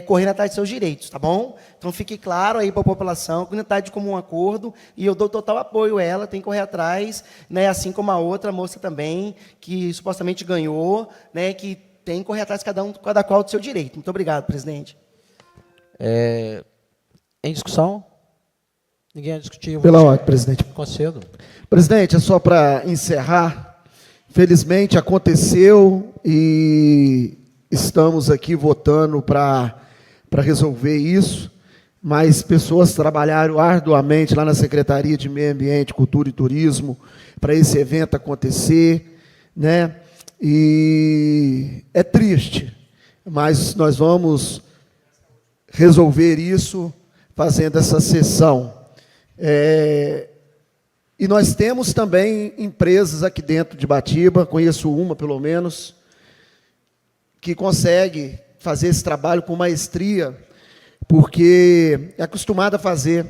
correndo atrás de seus direitos, tá bom? Então, fique claro aí para a população que não está de comum acordo, e eu dou total apoio a ela, tem que correr atrás, né, assim como a outra moça também, que supostamente ganhou, né, que tem que correr atrás cada qual do seu direito. Muito obrigado, presidente. Em discussão? Ninguém a discutir. Pela ordem, presidente. Concedo. Presidente, é só para encerrar, Felizmente aconteceu e estamos aqui votando para resolver isso, mas pessoas trabalharam arduamente lá na Secretaria de Meio Ambiente, Cultura e Turismo para esse evento acontecer, né? E é triste, mas nós vamos resolver isso fazendo essa sessão. E nós temos também empresas aqui dentro de Batiba, conheço uma pelo menos, que consegue fazer esse trabalho com maestria, porque é acostumada a fazer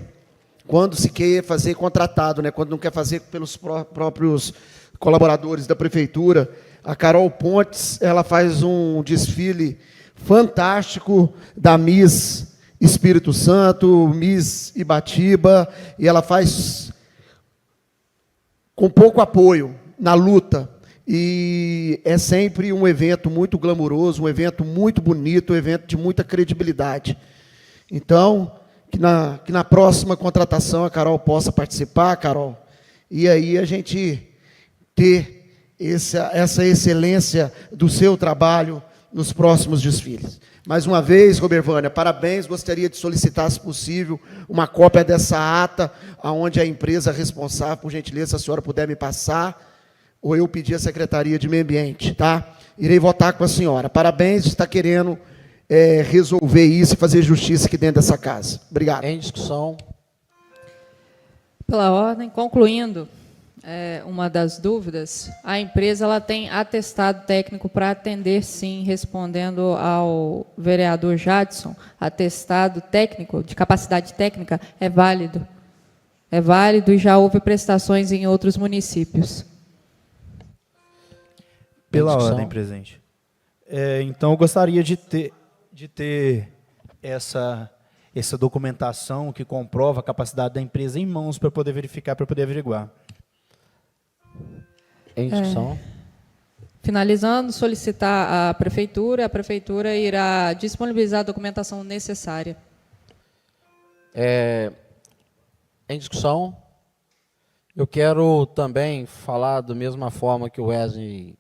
quando se quer fazer contratado, né? Quando não quer fazer pelos próprios colaboradores da prefeitura. A Carol Pontes, ela faz um desfile fantástico da Miss Espírito Santo, Miss Ibatiba, e ela faz com pouco apoio na luta. E é sempre um evento muito glamuroso, um evento muito bonito, um evento de muita credibilidade. Então, que na próxima contratação a Carol possa participar, Carol, e aí a gente ter essa excelência do seu trabalho nos próximos desfiles. Mais uma vez, Robervânia, parabéns, gostaria de solicitar, se possível, uma cópia dessa ata, onde a empresa responsável, por gentileza, se a senhora puder me passar, ou eu pedir à Secretaria de Meio Ambiente, tá? Irei votar com a senhora. Parabéns, está querendo resolver isso e fazer justiça aqui dentro dessa casa. Obrigado. Em discussão. Pela ordem, concluindo uma das dúvidas, a empresa ela tem atestado técnico para atender, sim, respondendo ao vereador Jadson, atestado técnico, de capacidade técnica, é válido. É válido e já houve prestações em outros municípios. Pela ordem, presidente. Então, eu gostaria de ter essa documentação que comprova a capacidade da empresa em mãos para poder verificar, para poder averiguar. Em discussão. Finalizando, solicitar à prefeitura, a prefeitura irá disponibilizar a documentação necessária. Em discussão, eu quero também falar da mesma forma que o Wesley,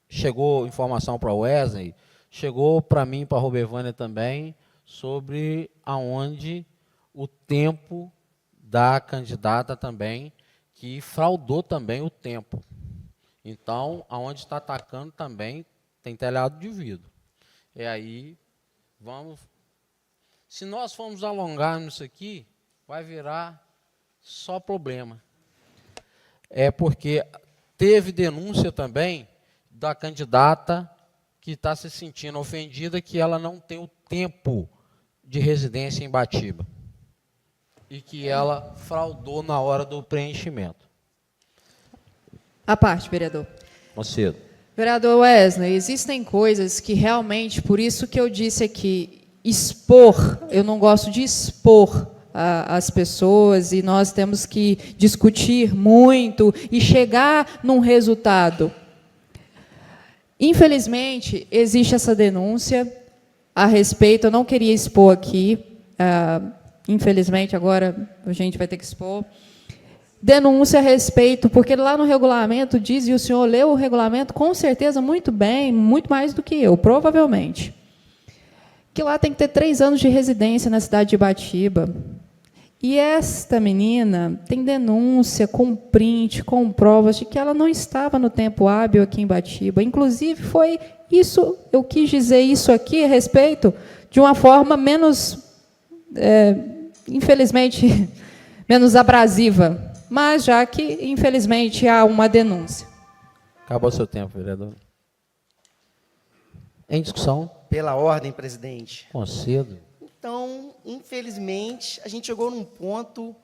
chegou informação para o Wesley, chegou para mim, para a Robervânia também, sobre aonde o tempo da candidata também, que fraudou também o tempo. Então, aonde está atacando também, tem telhado de vidro. E aí, vamos... Se nós formos alongar nisso aqui, vai virar só problema. É porque teve denúncia também da candidata que está se sentindo ofendida, que ela não tem o tempo de residência em Batiba. E que ela fraudou na hora do preenchimento. À parte, vereador. Macedo. Vereador Wesley, existem coisas que realmente, por isso que eu disse aqui, expor, eu não gosto de expor as pessoas, e nós temos que discutir muito e chegar num resultado. Infelizmente, existe essa denúncia a respeito, eu não queria expor aqui, infelizmente, agora a gente vai ter que expor, denúncia a respeito, porque lá no regulamento diz, e o senhor leu o regulamento com certeza muito bem, muito mais do que eu, provavelmente, que lá tem que ter 3 anos de residência na cidade de Ibatiba. E esta menina tem denúncia com print, com provas de que ela não estava no tempo hábil aqui em Ibatiba. Inclusive, foi isso, eu quis dizer isso aqui a respeito de uma forma menos, infelizmente, menos abrasiva. Mas já que, infelizmente, há uma denúncia. Acabou o seu tempo, vereador. Em discussão. Pela ordem, presidente. Concedo. Então, infelizmente, a gente chegou num ponto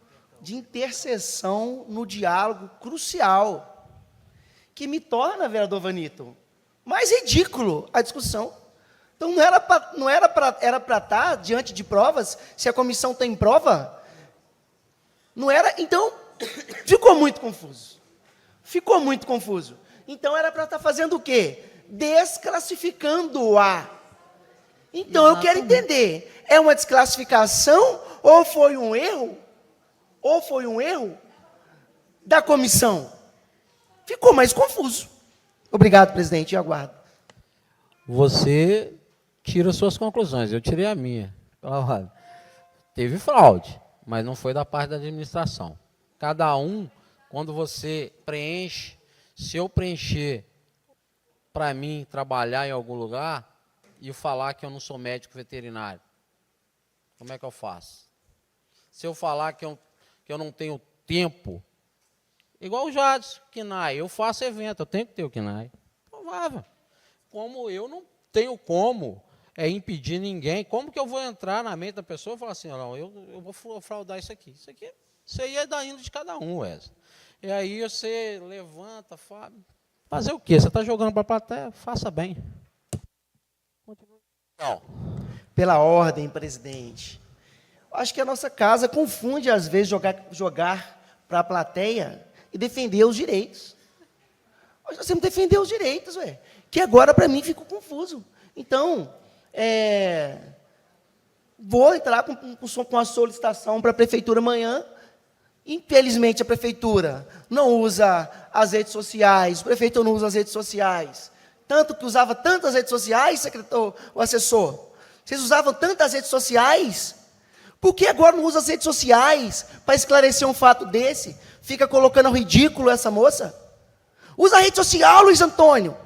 de interseção no diálogo crucial, que me torna, vereador Vanito, mais ridículo a discussão. Então, era para estar diante de provas, se a comissão tem prova? Não era? Então, ficou muito confuso. Ficou muito confuso. Então, era para estar fazendo o quê? Desclassificando-a. Então, eu quero entender, é uma desclassificação ou foi um erro? Ou foi um erro da comissão? Ficou mais confuso. Obrigado, presidente, e aguardo. Você tira suas conclusões, eu tirei a minha. Olha, teve fraude, mas não foi da parte da administração. Cada um, quando você preenche, se eu preencher para mim trabalhar em algum lugar e falar que eu não sou médico veterinário, como é que eu faço? Se eu falar que eu não tenho tempo, igual o Jadson, KNAI, eu faço evento, eu tenho que ter o KNAI. Provável. Como eu não tenho como impedir ninguém, como que eu vou entrar na mente da pessoa e falar assim, não, eu vou fraudar isso aqui. Isso aí é da índole de cada um, Wesley. E aí você levanta, fala, fazer o quê? Você está jogando para a plateia? Faça bem. Não. Pela ordem, presidente. Acho que a nossa casa confunde, às vezes, jogar para a plateia e defender os direitos. Nós temos que defender os direitos, que agora, para mim, ficou confuso. Então, vou entrar com a solicitação para a prefeitura amanhã. Infelizmente, a prefeitura não usa as redes sociais, o prefeito não usa as redes sociais. Tanto que usava tantas redes sociais, o assessor. Vocês usavam tantas redes sociais, por que agora não usa as redes sociais para esclarecer um fato desse? Fica colocando ao ridículo essa moça? Usa a rede social, Luiz Antônio.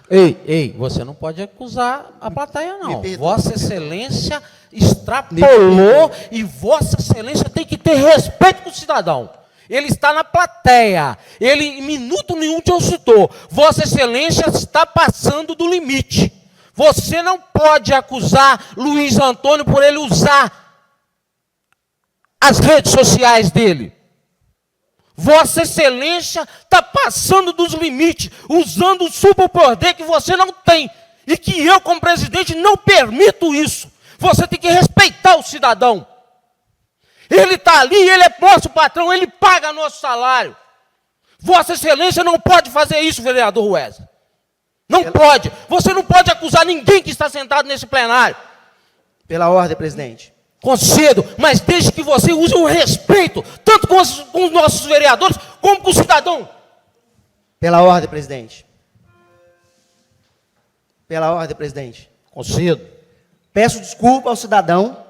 Ei, você não pode acusar a plateia, não. Vossa Excelência extrapolou e Vossa Excelência tem que ter respeito com o cidadão. Ele está na plateia. Ele, em minuto nenhum, te citou. Vossa Excelência está passando do limite. Você não pode acusar Luiz Antônio por ele usar as redes sociais dele. Vossa Excelência está passando dos limites, usando o superpoder que você não tem, e que eu, como presidente, não permito isso. Você tem que respeitar o cidadão. Ele está ali, ele é nosso patrão, ele paga nosso salário. Vossa Excelência não pode fazer isso, vereador Wesley. Não pode. Você não pode acusar ninguém que está sentado nesse plenário. Pela ordem, presidente. Concedo, mas desde que você use o respeito, tanto com os nossos vereadores, como com o cidadão. Pela ordem, presidente. Pela ordem, presidente. Concedo. Peço desculpa ao cidadão,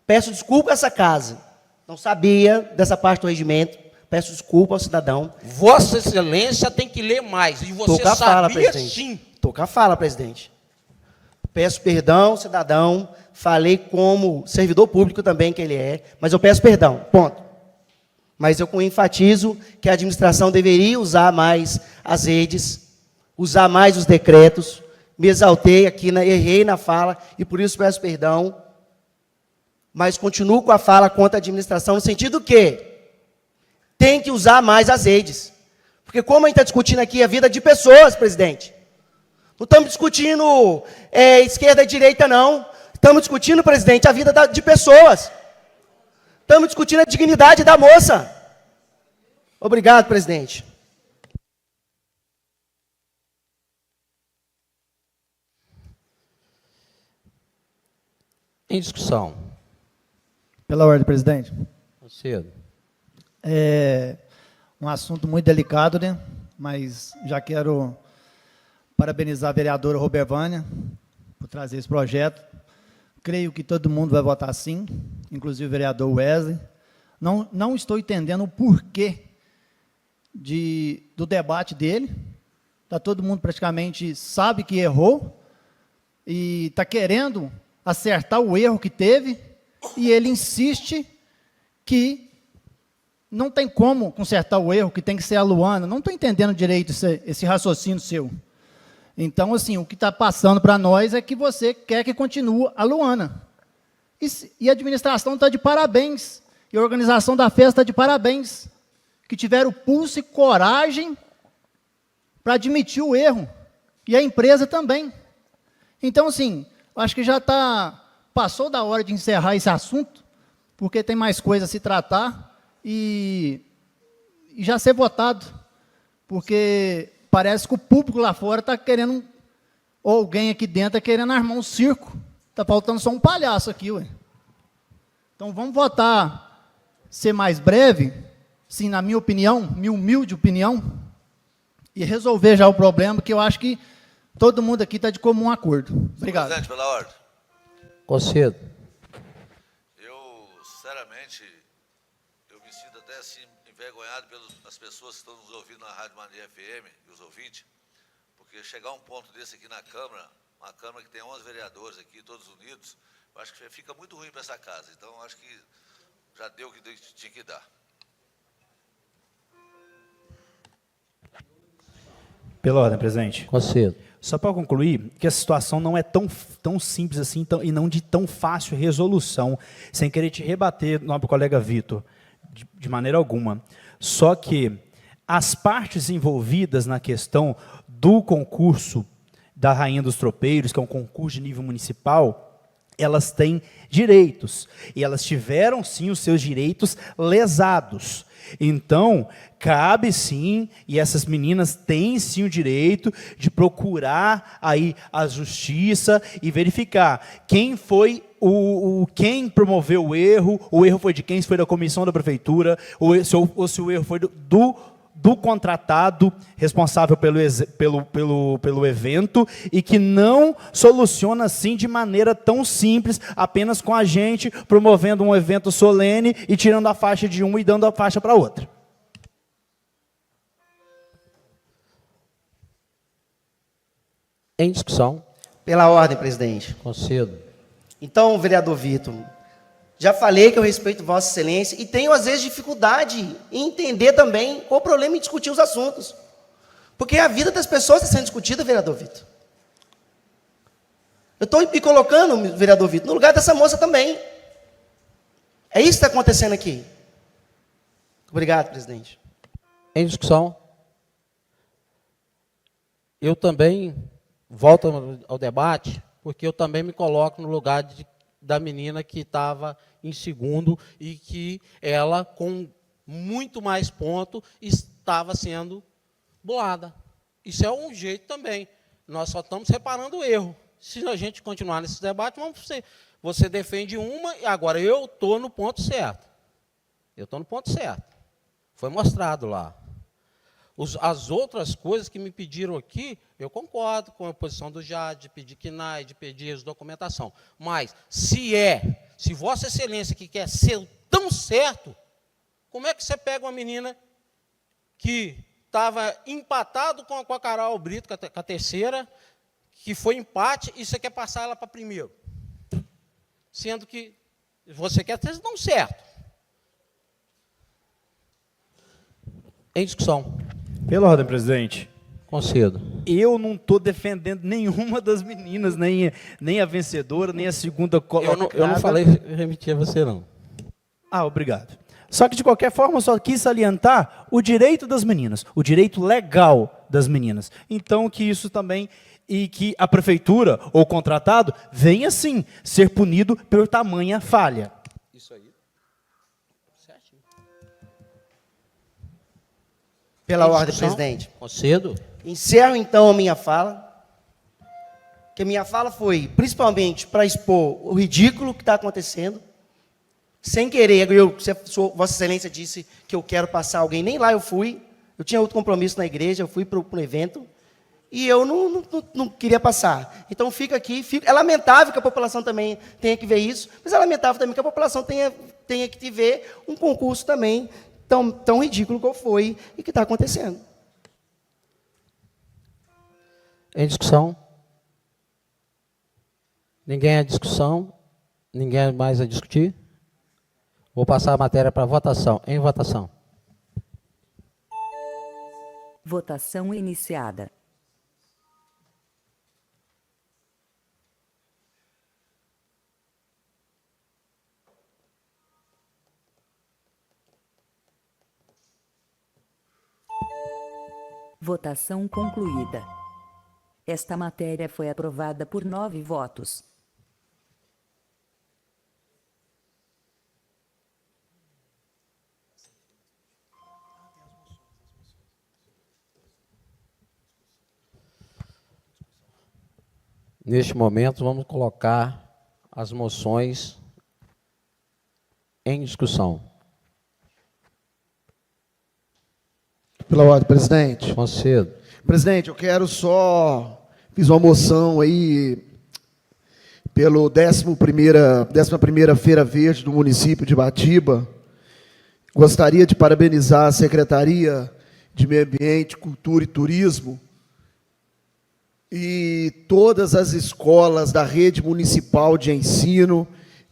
peço desculpa a essa casa. Não sabia dessa parte do regimento, peço desculpa ao cidadão. Vossa Excelência tem que ler mais, e você Tô sabia presidente. sim. Estou com a fala, presidente. Peço perdão, cidadão, falei como servidor público também que ele é, mas eu peço perdão, ponto. Mas eu enfatizo que a administração deveria usar mais as redes, usar mais os decretos. Me exaltei aqui, errei na fala, e por isso peço perdão. Mas continuo com a fala contra a administração, no sentido que tem que usar mais as redes. Porque como a gente está discutindo aqui a vida de pessoas, presidente, não estamos discutindo esquerda e direita, não. Estamos discutindo, presidente, a vida de pessoas. Estamos discutindo a dignidade da moça. Obrigado, presidente. Em discussão. Pela ordem, presidente. Concedo. É um assunto muito delicado, né? Mas já quero parabenizar a vereadora Robervânia por trazer esse projeto. Creio que todo mundo vai votar sim, inclusive o vereador Wesley. Não estou entendendo o porquê do debate dele. Todo mundo praticamente sabe que errou e está querendo acertar o erro que teve, e ele insiste que não tem como consertar o erro, que tem que ser a Luana. Não estou entendendo direito esse raciocínio seu. Então, assim, o que está passando para nós é que você quer que continue a Luana. E a administração está de parabéns, e a organização da festa está de parabéns, que tiveram pulso e coragem para admitir o erro, e a empresa também. Então, assim, acho que já passou da hora de encerrar esse assunto, porque tem mais coisa a se tratar, e já ser votado, porque parece que o público lá fora está querendo, ou alguém aqui dentro está querendo armar um circo. Está faltando só um palhaço aqui, ué. Então vamos votar, ser mais breve, sim, na minha opinião, minha humilde opinião, e resolver já o problema, que eu acho que todo mundo aqui está de comum acordo. Obrigado. Presidente, pela ordem. Concedo. Eu, sinceramente, eu me sinto até assim envergonhado pelas pessoas que estão nos ouvindo na Rádio Mania FM e os ouvintes, porque chegar a um ponto desse aqui na Câmara, uma Câmara que tem 11 vereadores aqui, todos unidos, eu acho que fica muito ruim para essa casa. Então, eu acho que já deu o que tinha que dar. Pela ordem, presidente. Concedo. Só para concluir, que a situação não é tão simples assim e não de tão fácil resolução, sem querer te rebater, nobre colega Vitor, de maneira alguma. Só que as partes envolvidas na questão do concurso da Rainha dos Tropeiros, que é um concurso de nível municipal, elas têm direitos, e elas tiveram, sim, os seus direitos lesados. Então, cabe sim, e essas meninas têm sim o direito de procurar aí a justiça e verificar quem foi quem promoveu o erro foi de quem, se foi da comissão da prefeitura, ou se o erro foi do contratado responsável pelo evento, e que não soluciona assim de maneira tão simples, apenas com a gente promovendo um evento solene e tirando a faixa de um e dando a faixa para outra. Em discussão. Pela ordem, presidente. Concedo. Então, vereador Vitor, já falei que eu respeito Vossa Excelência e tenho, às vezes, dificuldade em entender também qual o problema em discutir os assuntos. Porque a vida das pessoas está sendo discutida, vereador Vitor. Eu estou me colocando, vereador Vitor, no lugar dessa moça também. É isso que está acontecendo aqui. Obrigado, presidente. Em discussão. Eu também volto ao debate, porque eu também me coloco no lugar da menina que estava em segundo e que ela, com muito mais ponto, estava sendo bolada. Isso é um jeito também. Nós só estamos reparando o erro. Se a gente continuar nesse debate, você defende uma, e agora eu estou no ponto certo. Eu estou no ponto certo. Foi mostrado lá. As outras coisas que me pediram aqui, eu concordo com a posição do Jade, de pedir KNAI, de pedir as documentação. Mas, se Vossa Excelência que quer ser tão certo, como é que você pega uma menina que estava empatado com a Carol Brito, com a terceira, que foi empate, e você quer passar ela para primeiro? Sendo que você quer ter tão certo. Em discussão. Pela ordem, presidente. Concedo. Eu não estou defendendo nenhuma das meninas, nem a vencedora, nem a segunda colocada. Eu não falei remitir a você, não. Ah, obrigado. Só que, de qualquer forma, eu só quis salientar o direito das meninas, o direito legal das meninas. Então, que isso também, e que a prefeitura ou o contratado venha, sim, ser punido por tamanha falha. Isso aí. Certinho. Pela ordem, presidente. Concedo. Encerro, então, a minha fala. Que a minha fala foi, principalmente, para expor o ridículo que está acontecendo. Sem querer, Vossa Excelência disse que eu quero passar alguém, nem lá eu fui. Eu tinha outro compromisso na igreja, eu fui para um evento. E eu não queria passar. Então, fica aqui. É lamentável que a população também tenha que ver isso, mas é lamentável também que a população tenha que ver um concurso também tão ridículo qual foi e que está acontecendo. Em discussão? Ninguém a discussão? Ninguém mais a discutir? Vou passar a matéria para votação. Em votação. Votação iniciada. Votação concluída. Esta matéria foi aprovada por 9 votos. Neste momento, vamos colocar as moções em discussão. Pela ordem, presidente. Concedo. Presidente, eu quero só... Fiz uma moção aí pelo 11ª Feira Verde do município de Batiba. Gostaria de parabenizar a Secretaria de Meio Ambiente, Cultura e Turismo e todas as escolas da rede municipal de ensino,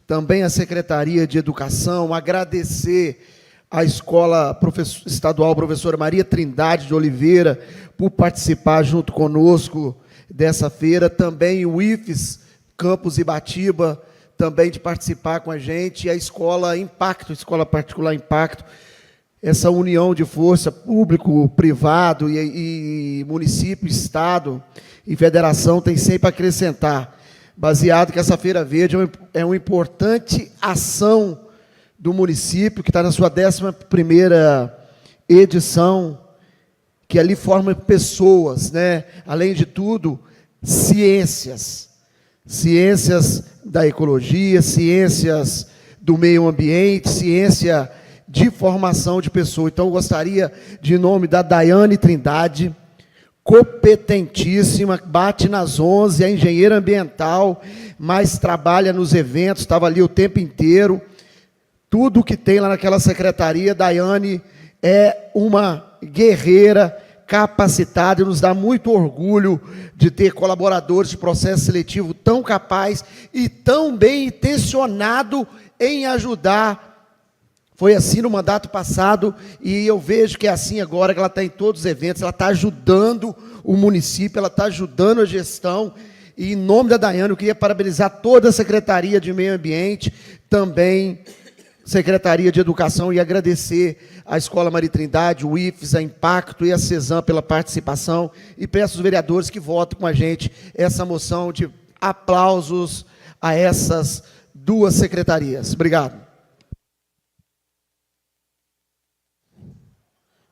também a Secretaria de Educação, agradecer à Escola Estadual Professora Maria Trindade de Oliveira por participar junto conosco dessa feira, também o IFES Campus Ibatiba, também de participar com a gente, e a Escola Impacto, Escola Particular Impacto, essa união de força público, privado e município, estado e federação tem sempre a acrescentar, baseado que essa Feira Verde é uma importante ação do município, que está na sua 11ª edição, que ali forma pessoas, né? Além de tudo, ciências da ecologia, ciências do meio ambiente, ciência de formação de pessoas. Então, eu gostaria, de nome da Daiane Trindade, competentíssima, bate nas 11, é engenheira ambiental, mas trabalha nos eventos, estava ali o tempo inteiro. Tudo que tem lá naquela secretaria, Daiane é uma guerreira capacitada e nos dá muito orgulho de ter colaboradores de processo seletivo tão capaz e tão bem intencionado em ajudar. Foi assim no mandato passado e eu vejo que é assim agora, que ela está em todos os eventos, ela está ajudando o município, ela está ajudando a gestão. E em nome da Daiane, eu queria parabenizar toda a Secretaria de Meio Ambiente, também Secretaria de Educação, e agradecer à Escola Maria Trindade, o IFES, a Impacto e a CESAM pela participação, e peço aos vereadores que votem com a gente essa moção de aplausos a essas duas secretarias. Obrigado.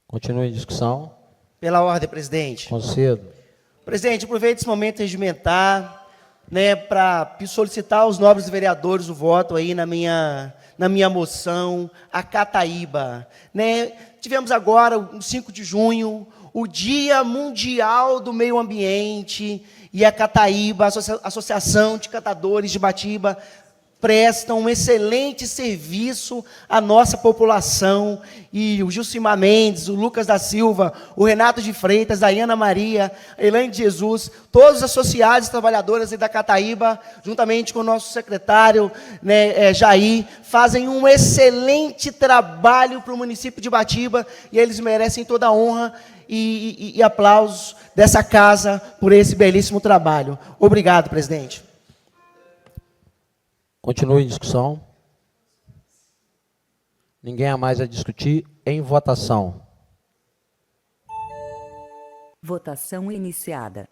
Continue em discussão. Pela ordem, presidente. Concedo. Presidente, aproveito esse momento regimentar, né, para solicitar aos nobres vereadores o voto aí na minha moção, a Cataíba. Né? Tivemos agora, no 5 de junho, o Dia Mundial do Meio Ambiente, e a Cataíba, a Associação de Catadores de Batiba, prestam um excelente serviço à nossa população, e o Gilcimar Mendes, o Lucas da Silva, o Renato de Freitas, a Ana Maria, a Elaine de Jesus, todos os associados e trabalhadoras da Cataíba, juntamente com o nosso secretário, né, Jair, fazem um excelente trabalho para o município de Batiba, e eles merecem toda a honra e aplausos dessa casa por esse belíssimo trabalho. Obrigado, presidente. Continue em discussão. Ninguém há mais a discutir. Em votação. Votação iniciada.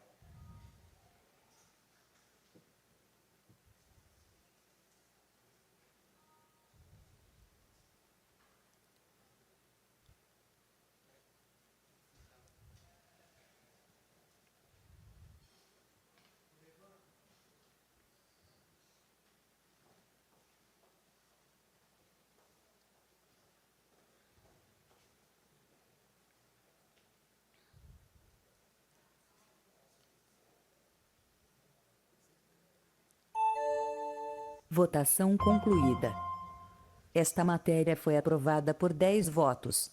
Votação concluída. Esta matéria foi aprovada por 10 votos.